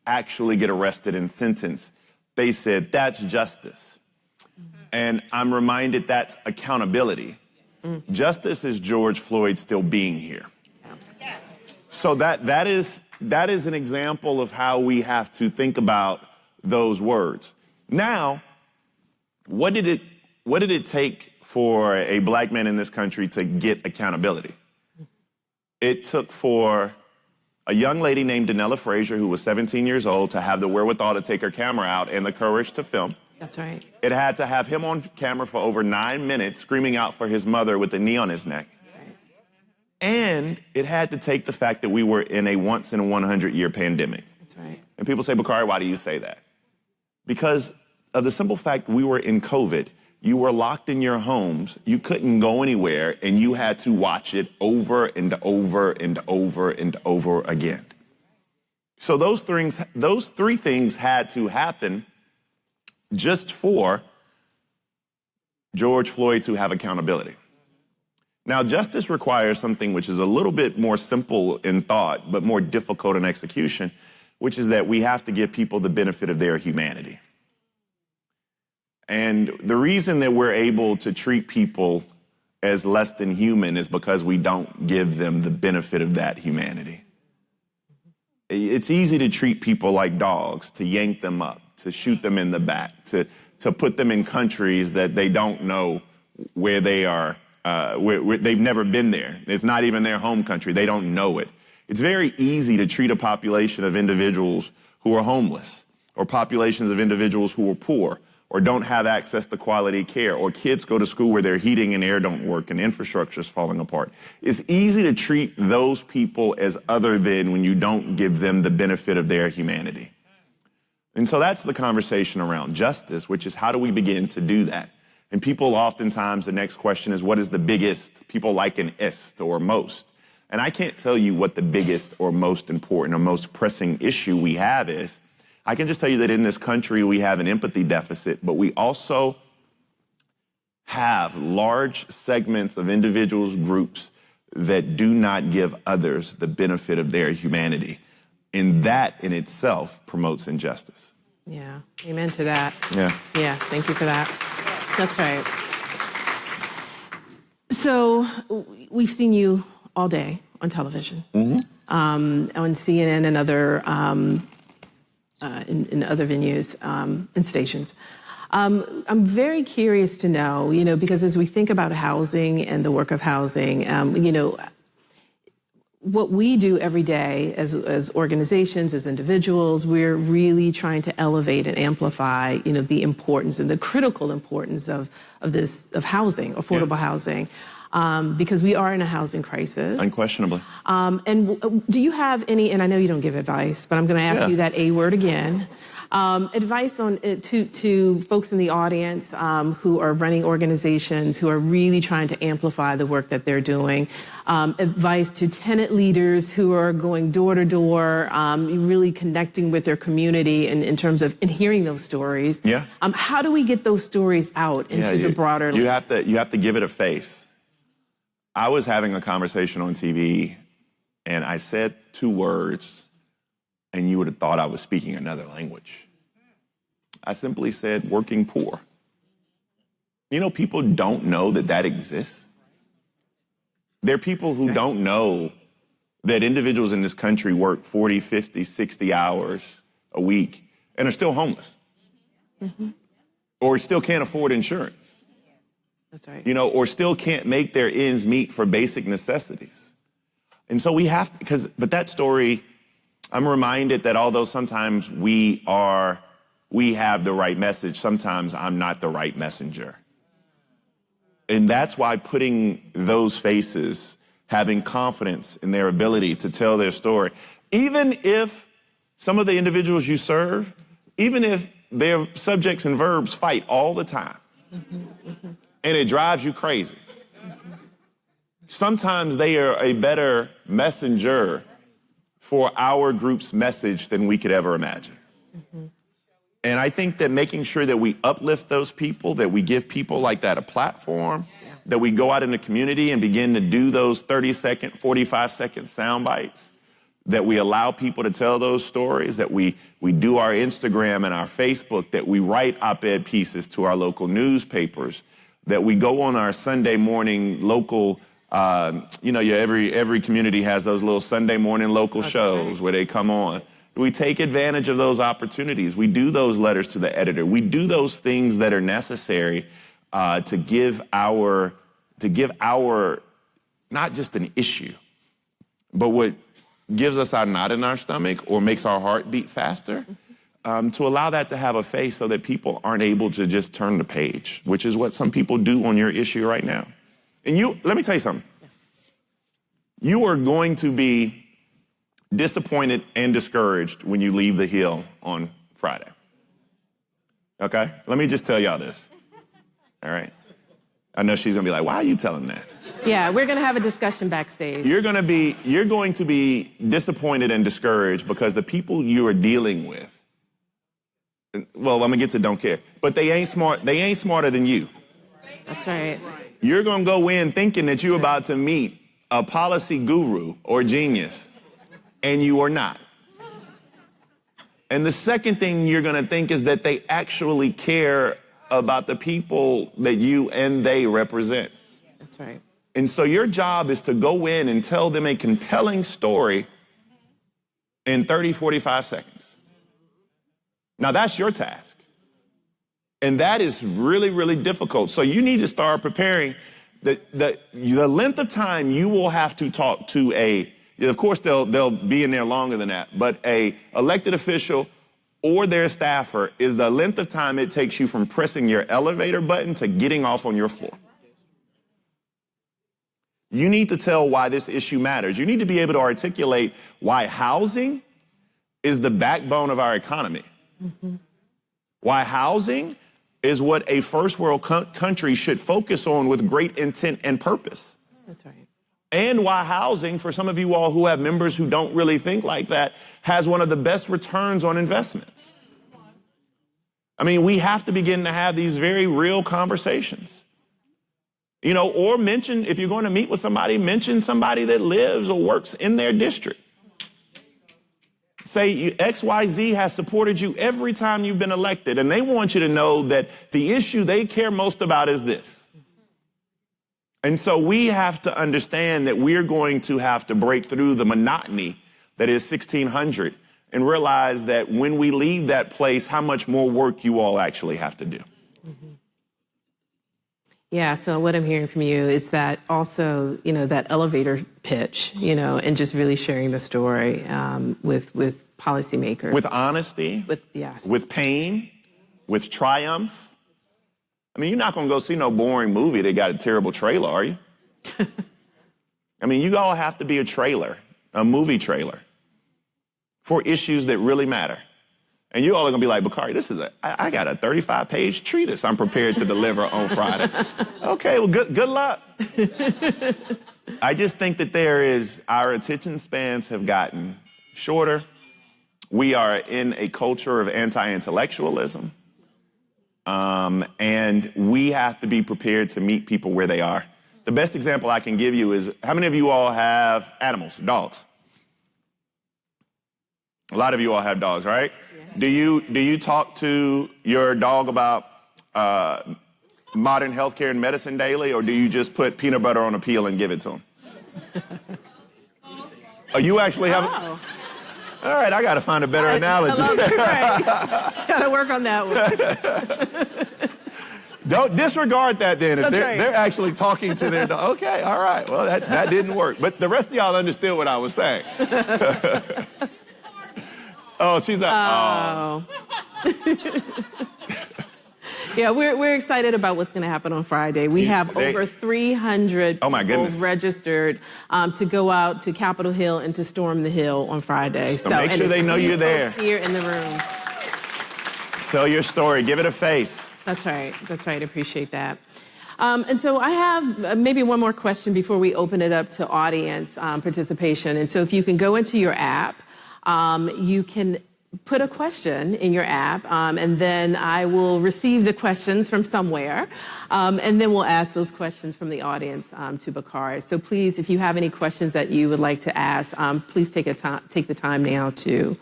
actually get arrested and sentenced, they said, that's justice. And I'm reminded that's accountability. Justice is George Floyd still being here. So that is an example of how we have to think about those words. Now, what did it take for a black man in this country to get accountability? It took for a young lady named Danella Frazier, who was 17 years old, to have the wherewithal to take her camera out and the courage to film. That's right. It had to have him on camera for over 9 minutes, screaming out for his mother with a knee on his neck. And it had to take the fact that we were in a once-in-a-100-year pandemic. That's right. And people say, Bakari, why do you say that? Because of the simple fact we were in COVID. You were locked in your homes. You couldn't go anywhere, and you had to watch it over and over and over and over again. So those three things had to happen just for George Floyd to have accountability. Now, justice requires something which is a little bit more simple in thought, but more difficult in execution, which is that we have to give people the benefit of their humanity. And the reason that we're able to treat people as less than human is because we don't give them the benefit of that humanity. It's easy to treat people like dogs, to yank them up, to shoot them in the back, to put them in countries that they don't know where they are, where they've never been there. It's not even their home country. They don't know it. It's very easy to treat a population of individuals who are homeless, or populations of individuals who are poor, or don't have access to quality care, or kids go to school where their heating and air don't work and infrastructure is falling apart. It's easy to treat those people as other than when you don't give them the benefit of their humanity. And so that's the conversation around justice, which is how do we begin to do that? And people oftentimes, the next question is, what is the biggest? People like an ist or most. And I can't tell you what the biggest or most important or most pressing issue we have is. I can just tell you that in this country, we have an empathy deficit, but we also have large segments of individuals, groups that do not give others the benefit of their humanity. And that in itself promotes injustice. Yeah, amen to that. Yeah, thank you for that. That's right. So we've seen you all day on television, on CNN and other in other venues and stations. I'm very curious to know, because as we think about housing and the work of housing, what we do every day as organizations, as individuals, we're really trying to elevate and amplify, the importance and the critical importance of housing, affordable housing. because we are in a housing crisis. Unquestionably. Do you have any, and I know you don't give advice, but I'm going to ask you that A word again. Advice on to folks in the audience who are running organizations who are really trying to amplify the work that they're doing. Advice to tenant leaders who are going door to door, really connecting with their community in terms of and hearing those stories. Yeah. How do we get those stories out into the broader? You have to give it a face. I was having a conversation on TV, and I said 2 words, and you would have thought I was speaking another language. I simply said working poor. You know, people don't know that that exists. There are people who don't know that individuals in this country work 40, 50, 60 hours a week and are still homeless. Or still can't afford insurance. That's right. You know, or still can't make their ends meet for basic necessities. And so we have, but that story, I'm reminded that although sometimes we have the right message, sometimes I'm not the right messenger. And that's why putting those faces, having confidence in their ability to tell their story, even if some of the individuals you serve, even if their subjects and verbs fight all the time, and it drives you crazy, sometimes they are a better messenger for our group's message than we could ever imagine. And I think that making sure that we uplift those people, that we give people like that a platform, that we go out in the community and begin to do those 30-second, 45-second sound bites, that we allow people to tell those stories, that we do our Instagram and our Facebook, that we write op-ed pieces to our local newspapers, that we go on our Sunday morning local, every community has those little Sunday morning local shows where they come on. We take advantage of those opportunities. We do those letters to the editor. We do those things that are necessary to give our, not just an issue, but what gives us our knot in our stomach or makes our heart beat faster, to allow that to have a face so that people aren't able to just turn the page, which is what some people do on your issue right now. And let me tell you something. You are going to be disappointed and discouraged when you leave the Hill on Friday. Okay? Let me just tell y'all this. All right? I know she's gonna be like, why are you telling that? Yeah, we're gonna have a discussion backstage. You're going to be disappointed and discouraged because the people you are dealing with, well, I'm gonna get to don't care, but they ain't smarter than you. That's right. You're gonna go in thinking that you're about to meet a policy guru or genius, and you are not. And the second thing you're gonna think is that they actually care about the people that you and they represent. That's right. And so your job is to go in and tell them a compelling story in 30, 45 seconds. Now that's your task. And that is really, really difficult. So you need to start preparing. The length of time you will have to talk to of course they'll be in there longer than that, but a elected official or their staffer is the length of time it takes you from pressing your elevator button to getting off on your floor. You need to tell why this issue matters. You need to be able to articulate why housing is the backbone of our economy. Why housing is what a first world country should focus on with great intent and purpose. That's right. And why housing, for some of you all who have members who don't really think like that, has one of the best returns on investments. I mean, we have to begin to have these very real conversations. You know, or mention, if you're going to meet with somebody, mention somebody that lives or works in their district. Say XYZ has supported you every time you've been elected, and they want you to know that the issue they care most about is this. And so we have to understand that we're going to have to break through the monotony that is 1600 and realize that when we leave that place, how much more work you all actually have to do. Yeah, so what I'm hearing from you is that also, that elevator pitch, and just really sharing the story with policymakers. With honesty. Yes. With pain. With triumph. I mean, you're not going to go see no boring movie that got a terrible trailer, are you? I mean, you all have to be a trailer, a movie trailer, for issues that really matter. And you all are gonna be like, Bakari, I got a 35-page treatise I'm prepared to deliver on Friday. Okay, well, good luck. I just think that our attention spans have gotten shorter. We are in a culture of anti-intellectualism. And we have to be prepared to meet people where they are. The best example I can give you is, how many of you all have animals, dogs? A lot of you all have dogs, right? Yeah. Do you talk to your dog about modern healthcare and medicine daily, or do you just put peanut butter on a peel and give it to him? Oh, you actually have... Oh. All right, I got to find a better analogy. I love it. Right. Got to work on that one. Don't disregard that then. If That's right. they're actually talking to their dog. Okay, all right. Well, that didn't work. But the rest of y'all understood what I was saying. Oh, she's like, oh. Yeah, we're excited about what's going to happen on Friday. We have over 300 people registered to go out to Capitol Hill and to storm the Hill on Friday. So make sure they know you're there. Here in the room. Tell your story. Give it a face. That's right. That's right. Appreciate that. And so I have maybe one more question before we open it up to audience participation. And so if you can go into your app, you can put a question in your app, and then I will receive the questions from somewhere, and then we'll ask those questions from the audience to Bakari. So please, if you have any questions that you would like to ask, please take the time now to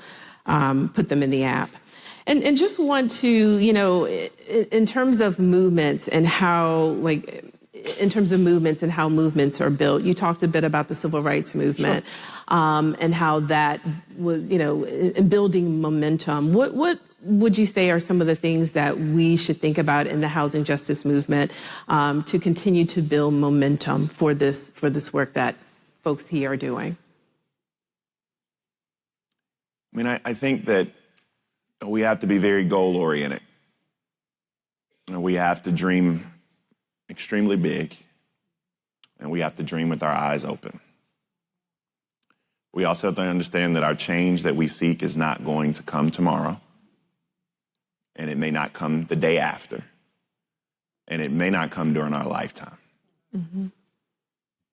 put them in the app. And just want to, in terms of movements and how, movements are built, you talked a bit about the civil rights movement. Sure. And how that was, in building momentum. What would you say are some of the things that we should think about in the housing justice movement to continue to build momentum for this work that folks here are doing? I mean, I think that we have to be very goal-oriented. We have to dream extremely big, and we have to dream with our eyes open. We also have to understand that our change that we seek is not going to come tomorrow, and it may not come the day after, and it may not come during our lifetime. Mm-hmm.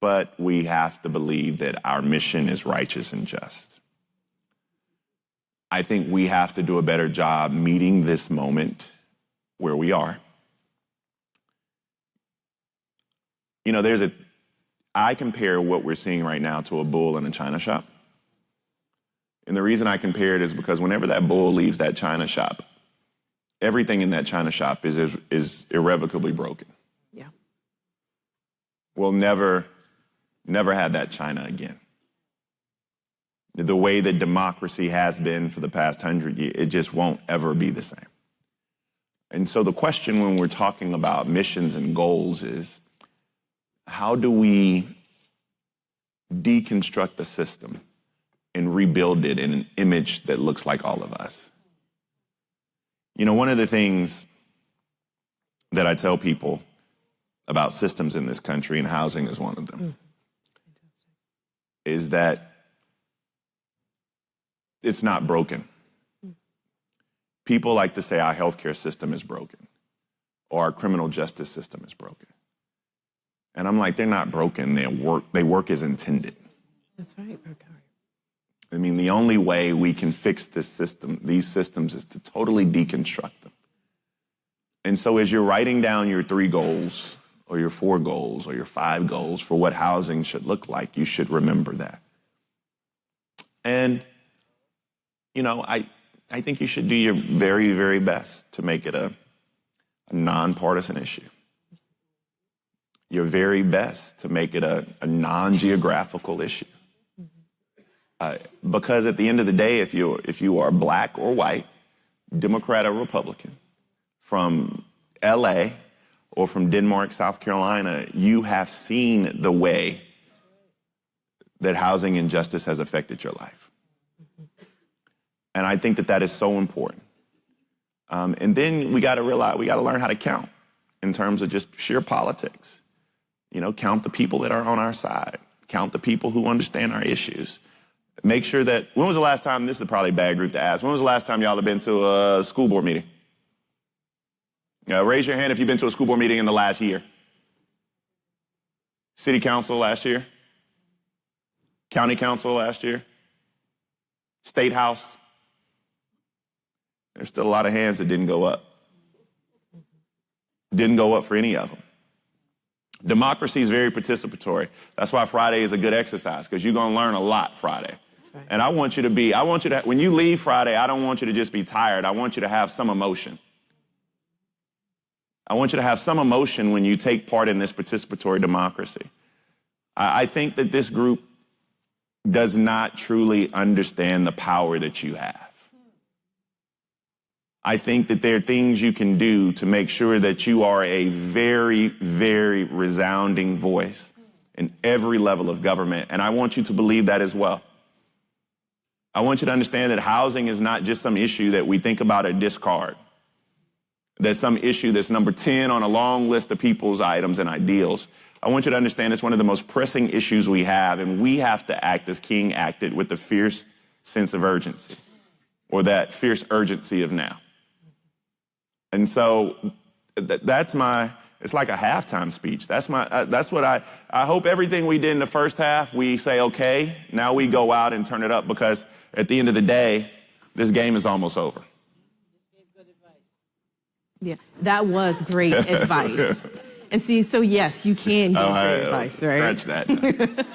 But we have to believe that our mission is righteous and just. I think we have to do a better job meeting this moment where we are. I compare what we're seeing right now to a bull in a china shop. And the reason I compare it is because whenever that bull leaves that china shop, everything in that china shop is irrevocably broken. Yeah. We'll never have that china again. The way that democracy has been for the past 100 years, it just won't ever be the same. And so the question when we're talking about missions and goals is, how do we deconstruct the system and rebuild it in an image that looks like all of us? One of the things that I tell people about systems in this country, and housing is one of them, is that it's not broken. People like to say our healthcare system is broken or our criminal justice system is broken. And I'm like, they're not broken. They work as intended. That's right. Okay. I mean, the only way we can fix these systems is to totally deconstruct them. And so as you're writing down your 3 goals or your 4 goals or your 5 goals for what housing should look like, you should remember that. And, I think you should do your very, very best to make it a nonpartisan issue. Your very best to make it a non-geographical issue. Because at the end of the day, if you are black or white, Democrat or Republican, from LA or from Denmark, South Carolina, you have seen the way that housing injustice has affected your life. And I think that is so important. And then we got to realize, we got to learn how to count in terms of just sheer politics. count the people that are on our side. Count the people who understand our issues. Make sure that, when was the last time, this is probably a bad group to ask, when was the last time y'all have been to a school board meeting? Raise your hand if you've been to a school board meeting in the last year. City council last year? County council last year? State house? There's still a lot of hands that didn't go up. Didn't go up for any of them. Democracy is very participatory. That's why Friday is a good exercise, because you're going to learn a lot Friday. Right. And I want you to, when you leave Friday, I don't want you to just be tired. I want you to have some emotion. I want you to have some emotion when you take part in this participatory democracy. I think that this group does not truly understand the power that you have. I think that there are things you can do to make sure that you are a very, very resounding voice in every level of government. And I want you to believe that as well. I want you to understand that housing is not just some issue that we think about or discard. That's some issue that's number 10 on a long list of people's items and ideals. I want you to understand it's one of the most pressing issues we have, and we have to act as King acted, with the fierce sense of urgency, or that fierce urgency of now. And so that's it's like a halftime speech. That's what I hope everything we did in the first half, we say, okay, now we go out and turn it up, because at the end of the day, this game is almost over. Yeah, that was great advice. And see, so yes, you can give great advice, right? Scratch that.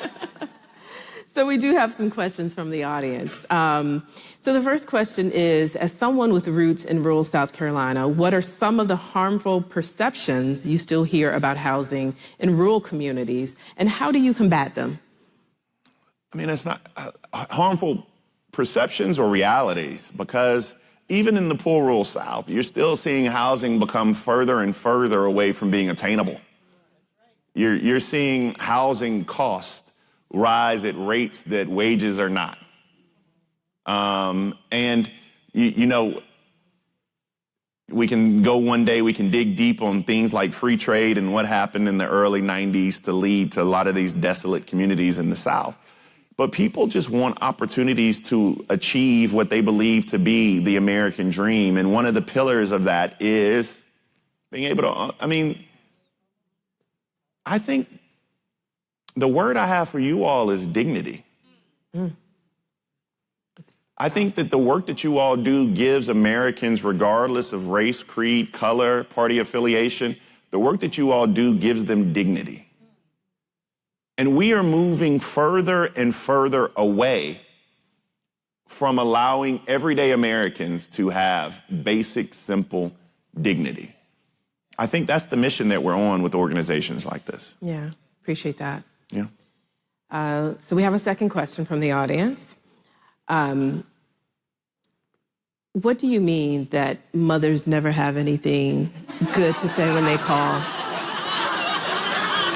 So we do have some questions from the audience. So the first question is, as someone with roots in rural South Carolina, what are some of the harmful perceptions you still hear about housing in rural communities, and how do you combat them? I mean, it's not harmful perceptions or realities, because even in the poor rural South, you're still seeing housing become further and further away from being attainable. You're seeing housing costs rise at rates that wages are not. And, we can go one day, we can dig deep on things like free trade and what happened in the early 90s to lead to a lot of these desolate communities in the South. But people just want opportunities to achieve what they believe to be the American dream. And one of the pillars of that is being able to, I think the word I have for you all is dignity. I think that the work that you all do gives Americans, regardless of race, creed, color, party affiliation, the work that you all do gives them dignity. And we are moving further and further away from allowing everyday Americans to have basic, simple dignity. I think that's the mission that we're on with organizations like this. Yeah, appreciate that. Yeah. So we have a second question from the audience. What do you mean that mothers never have anything good to say when they call?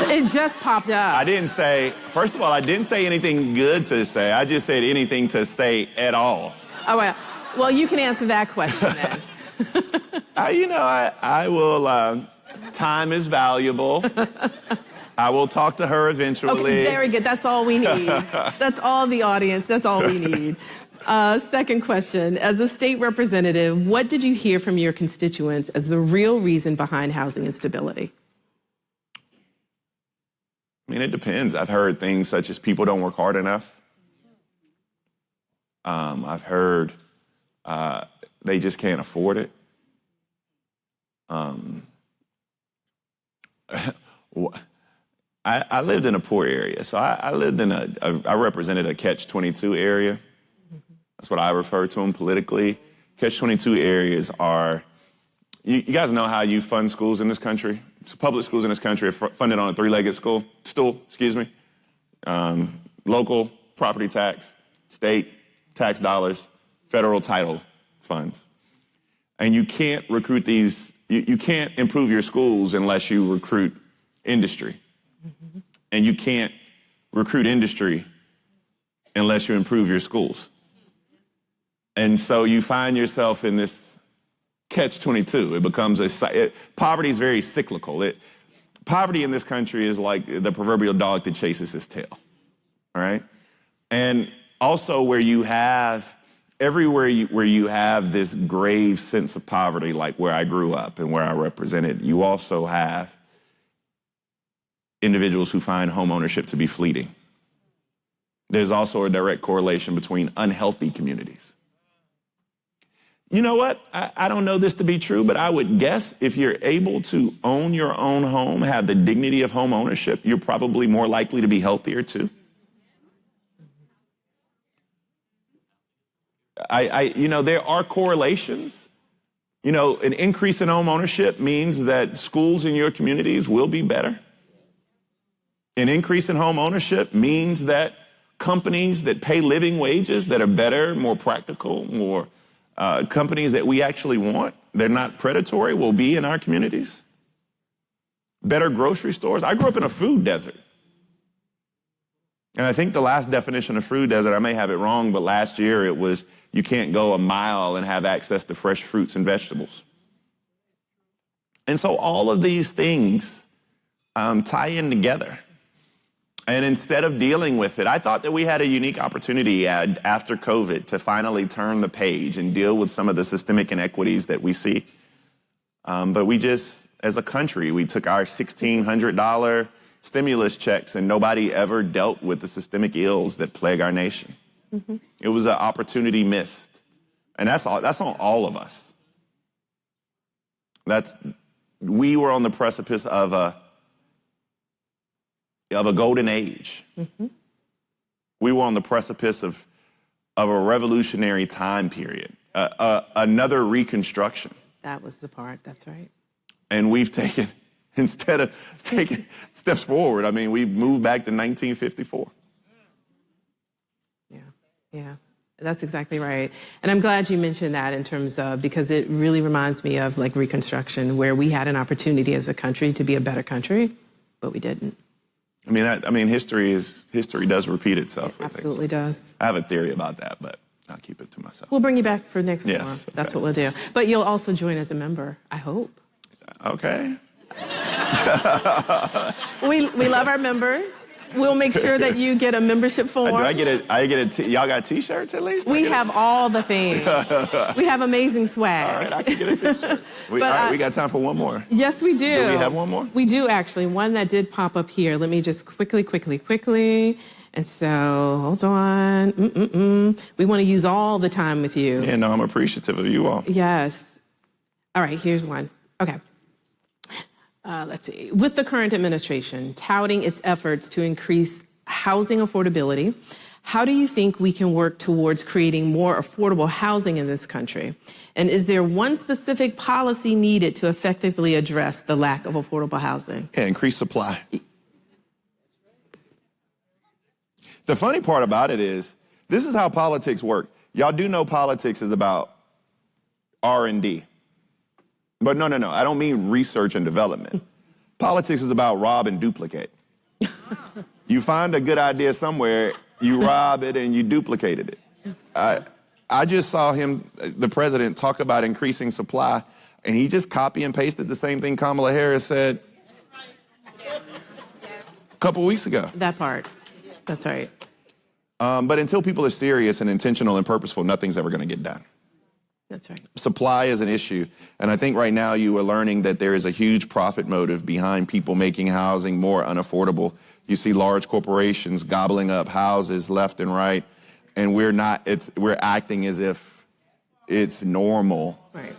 It just popped up. I didn't say, first of all, I didn't say anything good to say. I just said anything to say at all. All right. Well, you can answer that question then. I will, time is valuable. I will talk to her eventually. Okay, very good. That's all we need. That's all the audience. That's all we need. Second question. As a state representative, what did you hear from your constituents as the real reason behind housing instability? It depends. I've heard things such as people don't work hard enough. I've heard they just can't afford it. I lived in a poor area, so I lived in I represented a catch-22 area. That's what I refer to them politically. Catch-22 areas are, you guys know how you fund schools in this country? Public schools in this country are funded on a three-legged stool, local property tax, state tax dollars, federal title funds. And you can't recruit you can't improve your schools unless you recruit industry. Mm-hmm. And you can't recruit industry unless you improve your schools. And so you find yourself in this catch-22. It becomes poverty is very cyclical. poverty in this country is like the proverbial dog that chases his tail, all right? And also where you have, everywhere where you have this grave sense of poverty, like where I grew up and where I represented, you also have individuals who find home ownership to be fleeting. There's also a direct correlation between unhealthy communities. You know what? I don't know this to be true, but I would guess if you're able to own your own home, have the dignity of home ownership, you're probably more likely to be healthier too. There are correlations. An increase in home ownership means that schools in your communities will be better. An increase in home ownership means that companies that pay living wages that are better, more practical, more companies that we actually want, they're not predatory, will be in our communities. Better grocery stores. I grew up in a food desert. And I think the last definition of food desert, I may have it wrong, but last year it was you can't go a mile and have access to fresh fruits and vegetables. And so all of these things tie in together. And instead of dealing with it, I thought that we had a unique opportunity after COVID to finally turn the page and deal with some of the systemic inequities that we see. But we just, as a country, we took our $1,600 stimulus checks and nobody ever dealt with the systemic ills that plague our nation. Mm-hmm. It was an opportunity missed. And that's on all of us. We were on the precipice of a golden age. Mm-hmm. We were on the precipice of a revolutionary time period, another Reconstruction. That was the part, that's right. And we've taken, instead of taking steps forward, we've moved back to 1954. Yeah, that's exactly right. And I'm glad you mentioned that in terms of, because it really reminds me of like Reconstruction, where we had an opportunity as a country to be a better country, but we didn't. History does repeat itself. It absolutely does. I have a theory about that, but I'll keep it to myself. We'll bring you back for next yes, one. That's what we'll do. But you'll also join as a member, I hope. Okay. We love our members. We'll make sure that you get a membership form. Y'all got T-shirts at least? We have all the things. We have amazing swag. All right, I can get a T-shirt. We got time for one more. Yes, we do. Do we have one more? We do, actually. One that did pop up here. Let me just quickly. And so, hold on. We want to use all the time with you. Yeah, no, I'm appreciative of you all. Yes. All right, here's one. Okay. Let's see. With the current administration touting its efforts to increase housing affordability, how do you think we can work towards creating more affordable housing in this country? And is there one specific policy needed to effectively address the lack of affordable housing? Yeah, increase supply. The funny part about it is, this is how politics work. Y'all do know politics is about R&D. But no, I don't mean research and development. Politics is about rob and duplicate. You find a good idea somewhere, you rob it and you duplicated it. I just saw the president, talk about increasing supply, and he just copy and pasted the same thing Kamala Harris said a couple weeks ago. That part, that's right. But until people are serious and intentional and purposeful, nothing's ever gonna get done. That's right. Supply is an issue. And I think right now you are learning that there is a huge profit motive behind people making housing more unaffordable. You see large corporations gobbling up houses left and right, and we're acting as if it's normal. Right.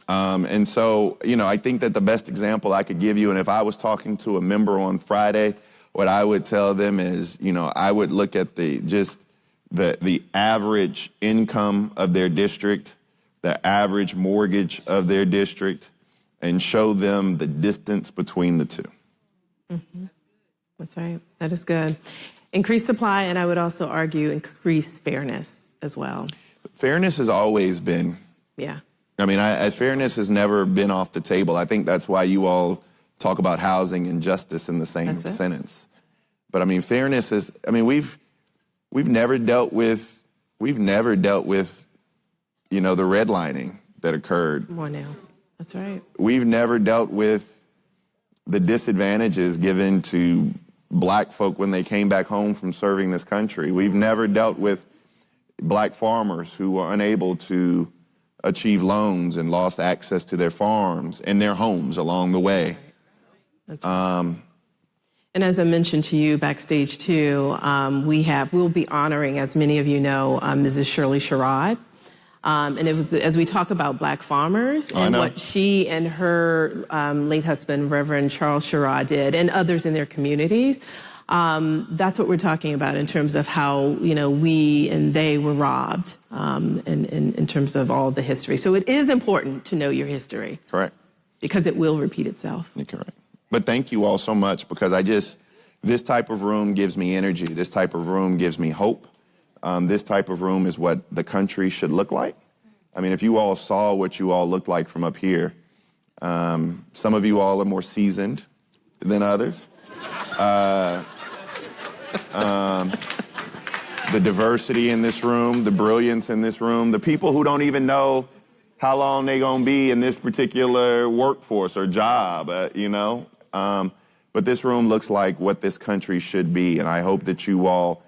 And so, I think that the best example I could give you, and if I was talking to a member on Friday, what I would tell them is, I would look at the average income of their district, the average mortgage of their district, and show them the distance between the two. Mm-hmm. That's right. That is good. Increase supply, and I would also argue increase fairness as well. Fairness has always been. Yeah. Fairness has never been off the table. I think that's why you all talk about housing and justice in the same sentence. But fairness is, We've never dealt with, the redlining that occurred. More now. That's right. We've never dealt with the disadvantages given to black folk when they came back home from serving this country. We've never dealt with black farmers who were unable to achieve loans and lost access to their farms and their homes along the way. That's right. And as I mentioned to you backstage too, we'll be honoring, as many of you know, Mrs. Shirley Sherrod. And it was, as we talk about black farmers and what she and her late husband, Reverend Charles Sherrod, did, and others in their communities, that's what we're talking about in terms of how, we and they were robbed in terms of all the history. So it is important to know your history. Correct. Because it will repeat itself. You're correct. But thank you all so much, because this type of room gives me energy. This type of room gives me hope. This type of room is what the country should look like. I mean, if you all saw what you all looked like from up here, some of you all are more seasoned than others. The diversity in this room, the brilliance in this room, the people who don't even know how long they're going to be in this particular workforce or job, But this room looks like what this country should be, and I hope that you all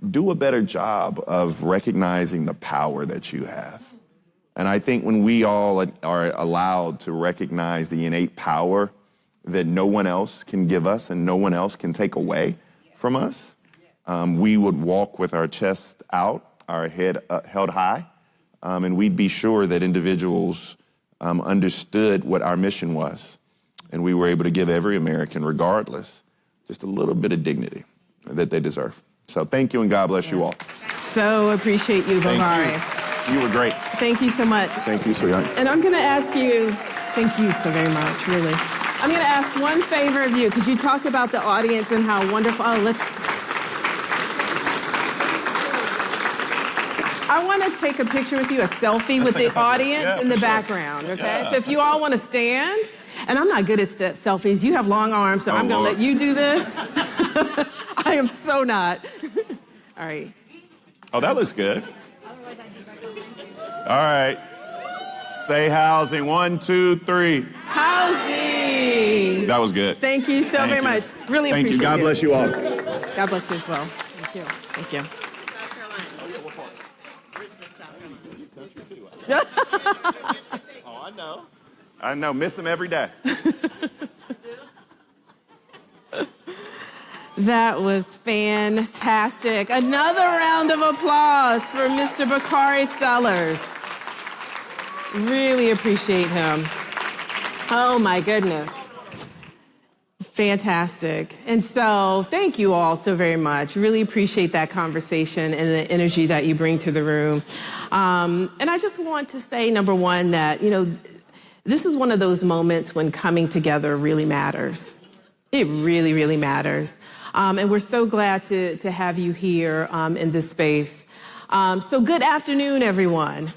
do a better job of recognizing the power that you have. And I think when we all are allowed to recognize the innate power that no one else can give us and no one else can take away from us, we would walk with our chest out, our head held high, and we'd be sure that individuals understood what our mission was. And we were able to give every American, regardless, just a little bit of dignity that they deserve. So thank you, and God bless you all. So appreciate you, Bakari. Thank you. You were great. Thank you so much. Thank you, sweetheart. And I'm going to ask you, thank you so very much, really. I'm going to ask one favor of you, because you talked about the audience and how wonderful. I want to take a picture with you, a selfie with the audience in the background, okay? So if you all want to stand, and I'm not good at selfies. You have long arms, so I'm going to let you do this. I am so not. All right. Oh, that looks good. All right. Say housing. 1, 2, 3. Housing. That was good. Thank you so very much. Really Thank appreciate you. God bless you all. God bless you as well. Thank you. Thank you. Oh, I know. Miss him every day. That was fantastic. Another round of applause for Mr. Bakari Sellers. Really appreciate him. Oh my goodness. Fantastic. And so thank you all so very much. Really appreciate that conversation and the energy that you bring to the room. And I just want to say, number one, that, this is one of those moments when coming together really matters. It really, really matters. And we're so glad to have you here in this space. So good afternoon, everyone.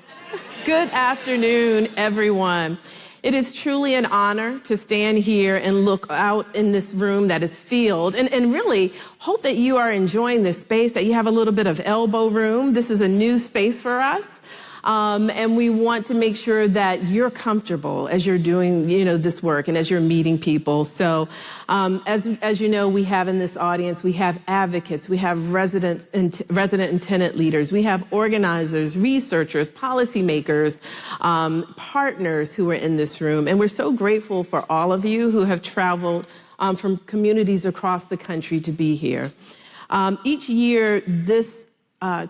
Good afternoon, everyone. It is truly an honor to stand here and look out in this room that is filled and really hope that you are enjoying this space, that you have a little bit of elbow room. This is a new space for us. And we want to make sure that you're comfortable as you're doing, this work and as you're meeting people. So, as you know, we have in this audience, we have advocates, we have resident and tenant leaders, we have organizers, researchers, policymakers, partners who are in this room. And we're so grateful for all of you who have traveled from communities across the country to be here. Each year, this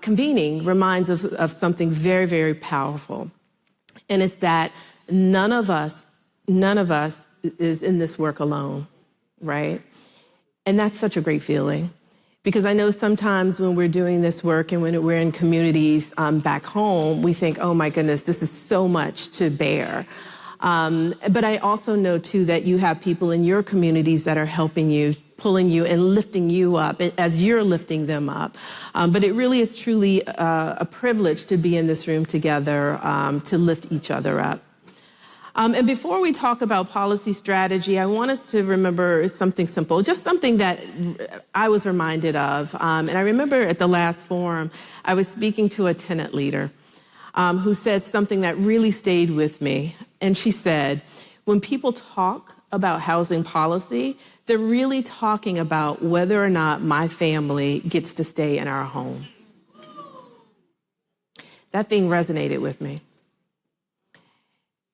convening reminds us of something very, very powerful. And it's that none of us is in this work alone, right? And that's such a great feeling, because I know sometimes when we're doing this work and when we're in communities back home, we think, oh my goodness, this is so much to bear. But I also know too that you have people in your communities that are helping you, pulling you and lifting you up as you're lifting them up. But it really is truly a privilege to be in this room together to lift each other up. And before we talk about policy strategy, I want us to remember something simple, just something that I was reminded of. And I remember at the last forum, I was speaking to a tenant leader who said something that really stayed with me. And she said, When people talk about housing policy, they're really talking about whether or not my family gets to stay in our home. That thing resonated with me.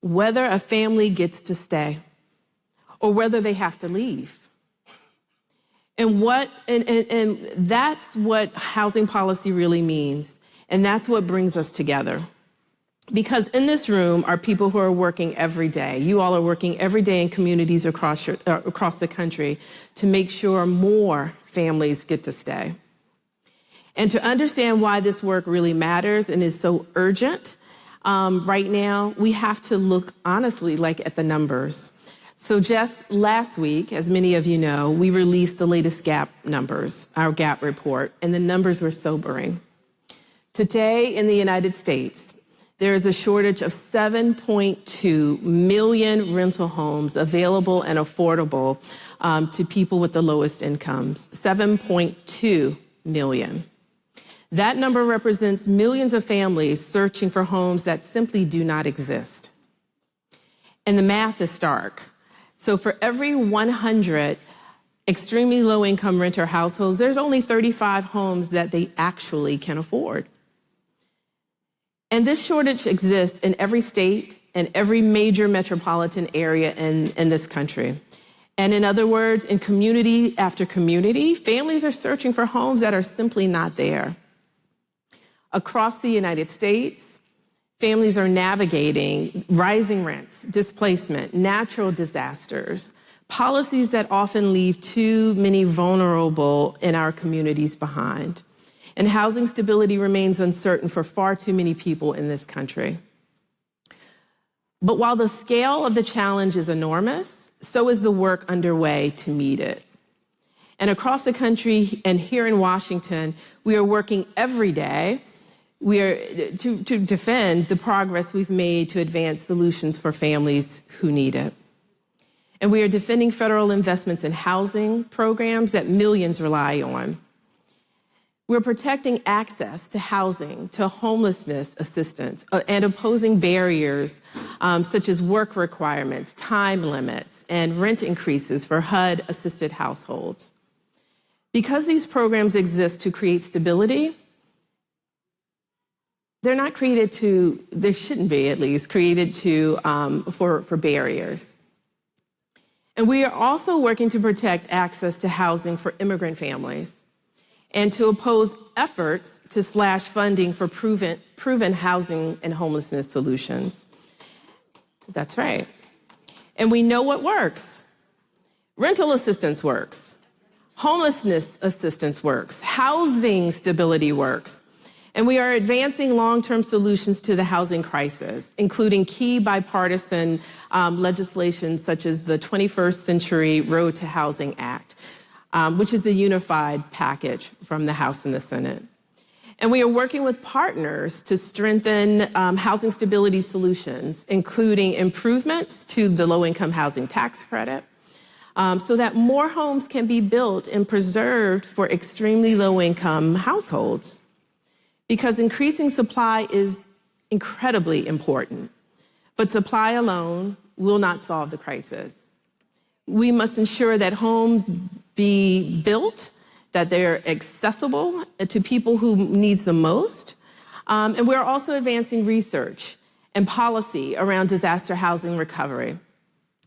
Whether a family gets to stay or whether they have to leave. And that's what housing policy really means. And that's what brings us together. Because in this room are people who are working every day. You all are working every day in communities across the country to make sure more families get to stay. And to understand why this work really matters and is so urgent right now, we have to look honestly at the numbers. So just last week, as many of you know, we released the latest GAP numbers, our GAP report, and the numbers were sobering. Today in the United States, there is a shortage of 7.2 million rental homes available and affordable to people with the lowest incomes, 7.2 million. That number represents millions of families searching for homes that simply do not exist. And the math is stark. So for every 100 extremely low-income renter households, there's only 35 homes that they actually can afford. And this shortage exists in every state and every major metropolitan area in this country. And in other words, in community after community, families are searching for homes that are simply not there. Across the United States, families are navigating rising rents, displacement, natural disasters, policies that often leave too many vulnerable in our communities behind. And housing stability remains uncertain for far too many people in this country. But while the scale of the challenge is enormous, so is the work underway to meet it. And across the country and here in Washington, we are working every day to defend the progress we've made to advance solutions for families who need it. And we are defending federal investments in housing programs that millions rely on. We're protecting access to housing, to homelessness assistance, and opposing barriers such as work requirements, time limits, and rent increases for HUD-assisted households. Because these programs exist to create stability, they're not created to, they shouldn't be at least, created for barriers. And we are also working to protect access to housing for immigrant families and to oppose efforts to slash funding for proven housing and homelessness solutions. That's right. And we know what works. Rental assistance works. Homelessness assistance works. Housing stability works. And we are advancing long-term solutions to the housing crisis, including key bipartisan legislation such as the 21st Century Road to Housing Act, which is a unified package from the House and the Senate. And we are working with partners to strengthen housing stability solutions, including improvements to the low-income housing tax credit, so that more homes can be built and preserved for extremely low-income households. Because increasing supply is incredibly important, but supply alone will not solve the crisis. We must ensure that homes be built, that they're accessible to people who needs them most. And we're also advancing research and policy around disaster housing recovery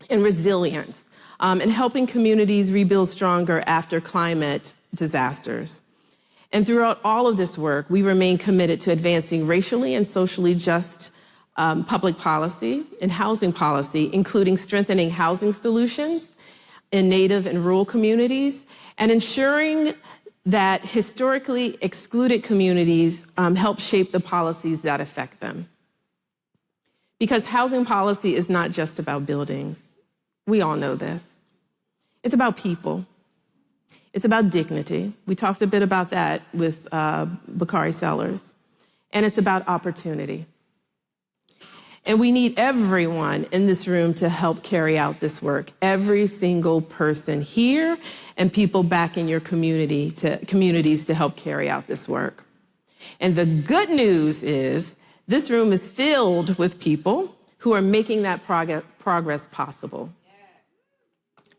and resilience, and helping communities rebuild stronger after climate disasters. And throughout all of this work, we remain committed to advancing racially and socially just public policy and housing policy, including strengthening housing solutions in Native and rural communities, and ensuring that historically excluded communities help shape the policies that affect them. Because housing policy is not just about buildings. We all know this. It's about people. It's about dignity. We talked a bit about that with Bakari Sellers. And it's about opportunity. And we need everyone in this room to help carry out this work. Every single person here and people back in your communities to help carry out this work. And the good news is this room is filled with people who are making that progress possible.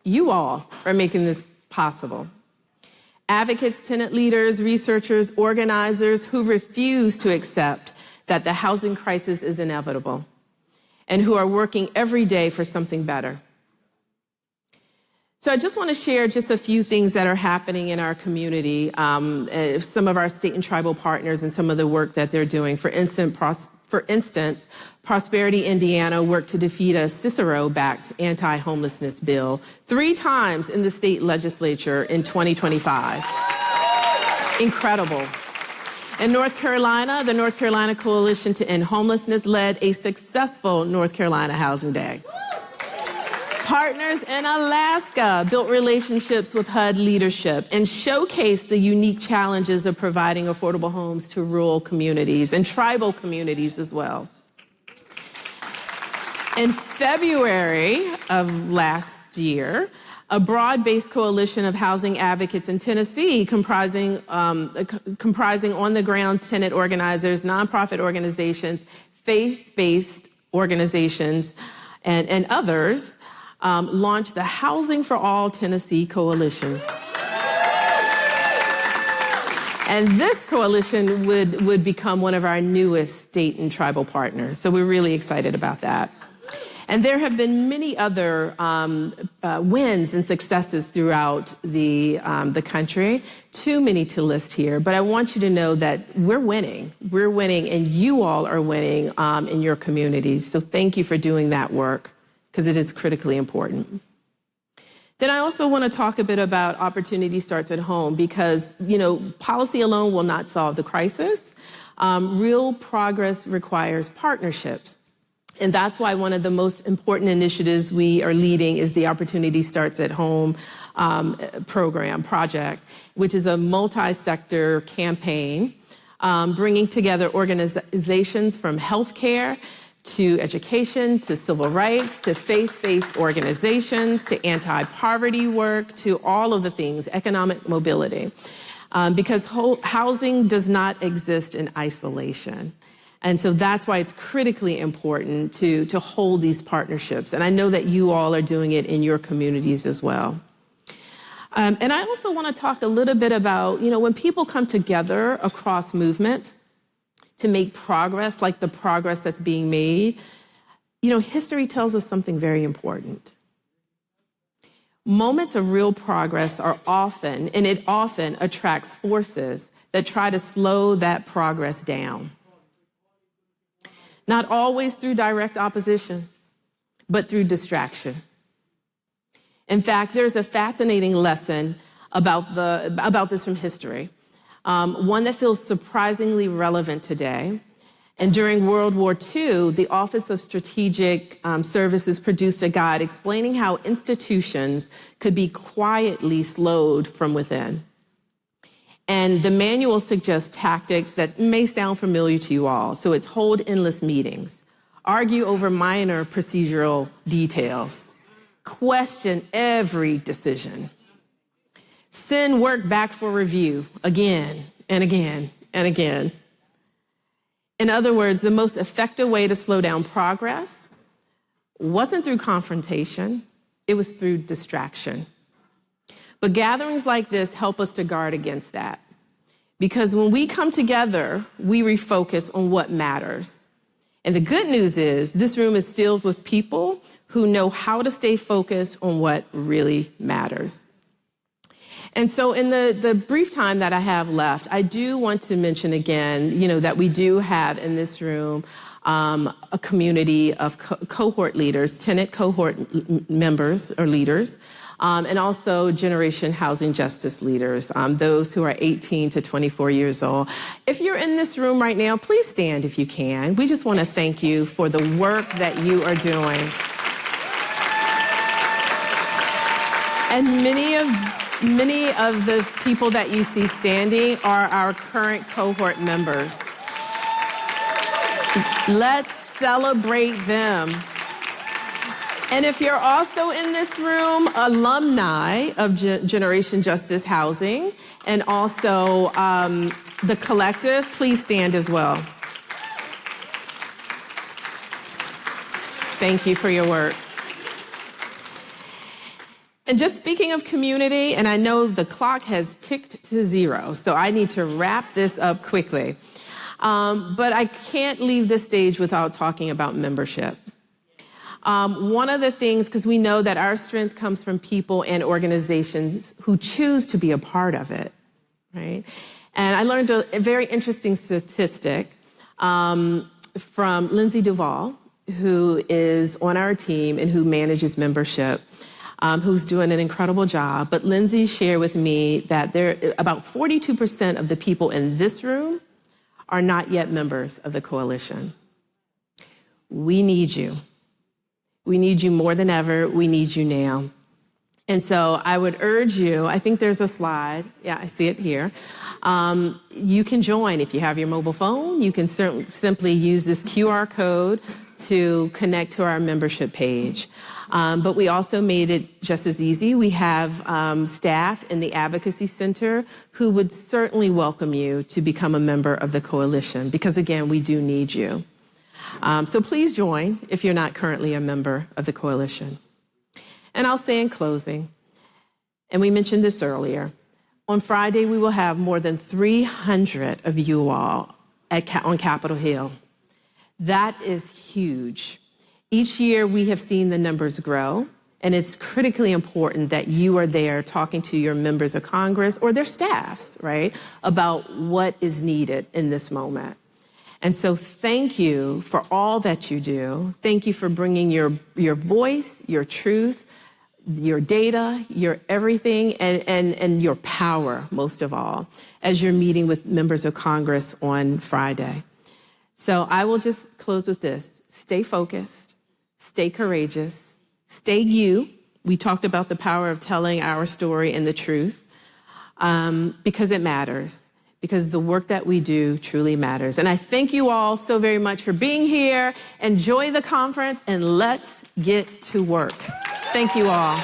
You all are making this possible. Advocates, tenant leaders, researchers, organizers who refuse to accept that the housing crisis is inevitable and who are working every day for something better. So I just want to share just a few things that are happening in our community, some of our state and tribal partners and some of the work that they're doing. For instance, Prosperity Indiana worked to defeat a Cicero-backed anti-homelessness bill 3 times in the state legislature in 2025. Incredible. In North Carolina, the North Carolina Coalition to End Homelessness led a successful North Carolina Housing Day. Partners in Alaska built relationships with HUD leadership and showcased the unique challenges of providing affordable homes to rural communities and tribal communities as well. In February of last year, a broad-based coalition of housing advocates in Tennessee comprising on-the-ground tenant organizers, nonprofit organizations, faith-based organizations, and others launched the Housing for All Tennessee Coalition. And this coalition would become one of our newest state and tribal partners. So we're really excited about that. And there have been many other wins and successes throughout the country. Too many to list here, but I want you to know that we're winning. We're winning, and you all are winning in your communities. So thank you for doing that work, because it is critically important. Then I also want to talk a bit about opportunity starts at home, because, policy alone will not solve the crisis. Real progress requires partnerships. And that's why one of the most important initiatives we are leading is the Opportunity Starts at Home project, which is a multi-sector campaign bringing together organizations from healthcare to education, to civil rights, to faith-based organizations, to anti-poverty work, to all of the things, economic mobility. Because housing does not exist in isolation. And so that's why it's critically important to hold these partnerships. And I know that you all are doing it in your communities as well. And I also want to talk a little bit about, when people come together across movements to make progress, like the progress that's being made, history tells us something very important. Moments of real progress are often attracts forces that try to slow that progress down. Not always through direct opposition, but through distraction. In fact, there's a fascinating lesson about this from history, one that feels surprisingly relevant today. And during World War II, the Office of Strategic Services produced a guide explaining how institutions could be quietly slowed from within. And the manual suggests tactics that may sound familiar to you all. So it's hold endless meetings, argue over minor procedural details, question every decision, send work back for review again and again and again. In other words, the most effective way to slow down progress wasn't through confrontation, it was through distraction. But gatherings like this help us to guard against that. Because when we come together, we refocus on what matters. And the good news is this room is filled with people who know how to stay focused on what really matters. And so in the brief time that I have left, I do want to mention again, that we do have in this room a community of cohort leaders, tenant cohort members or leaders, and also Generation Housing Justice leaders, those who are 18 to 24 years old. If you're in this room right now, please stand if you can. We just want to thank you for the work that you are doing. And many of the people that you see standing are our current cohort members. Let's celebrate them. And if you're also in this room, alumni of Generation Justice Housing and also the collective, please stand as well. Thank you for your work. And just speaking of community, and I know the clock has ticked to 0, so I need to wrap this up quickly. But I can't leave this stage without talking about membership. One of the things, because we know that our strength comes from people and organizations who choose to be a part of it, right? And I learned a very interesting statistic from Lindsay Duval, who is on our team and who manages membership, who's doing an incredible job. But Lindsay shared with me that about 42% of the people in this room are not yet members of the coalition. We need you. We need you more than ever. We need you now. And so I would urge you, I think there's a slide. Yeah, I see it here. You can join if you have your mobile phone. You can simply use this QR code to connect to our membership page. But we also made it just as easy. We have staff in the Advocacy Center who would certainly welcome you to become a member of the coalition because, again, we do need you. So please join if you're not currently a member of the coalition. And I'll say in closing, and we mentioned this earlier, on Friday we will have more than 300 of you all on Capitol Hill. That is huge. Each year we have seen the numbers grow, and it's critically important that you are there talking to your members of Congress or their staffs, right, about what is needed in this moment. And so thank you for all that you do. Thank you for bringing your voice, your truth, your data, your everything, and your power, most of all, as you're meeting with members of Congress on Friday. So I will just close with this. Stay focused, stay courageous, stay you. We talked about the power of telling our story and the truth because it matters. Because the work that we do truly matters. And I thank you all so very much for being here. Enjoy the conference, and let's get to work. Thank you all.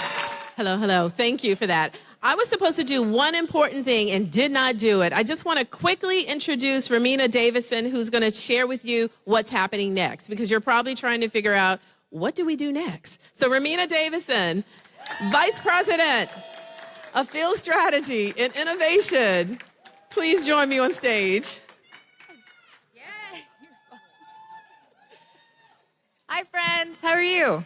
Hello, hello. Thank you for that. I was supposed to do one important thing and did not do it. I just want to quickly introduce Romina Davison, who's going to share with you what's happening next, because you're probably trying to figure out, what do we do next? So Romina Davison, Vice President of Field Strategy and Innovation. Please join me on stage. Yay. Hi, friends. How are you?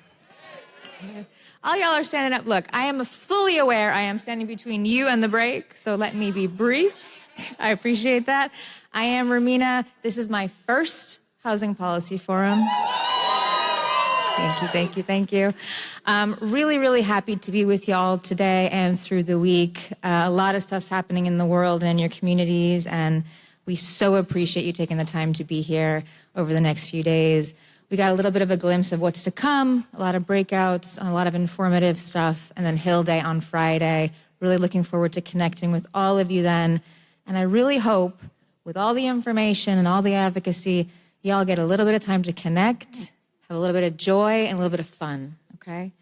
All y'all are standing up. Look, I am fully aware I am standing between you and the break, so let me be brief. I appreciate that. I am Romina. This is my first Housing Policy Forum. Thank you, thank you, thank you. Really, really happy to be with y'all today and through the week. A lot of stuff's happening in the world and in your communities, and we so appreciate you taking the time to be here over the next few days. We got a little bit of a glimpse of what's to come, a lot of breakouts, a lot of informative stuff, and then Hill Day on Friday. Really looking forward to connecting with all of you then. And I really hope, with all the information and all the advocacy, y'all get a little bit of time to connect, have a little bit of joy and a little bit of fun, okay?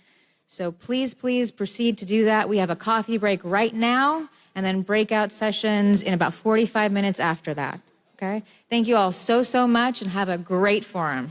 So please, please proceed to do that. We have a coffee break right now and then breakout sessions in about 45 minutes after that, okay? Thank you all so, so much and have a great forum.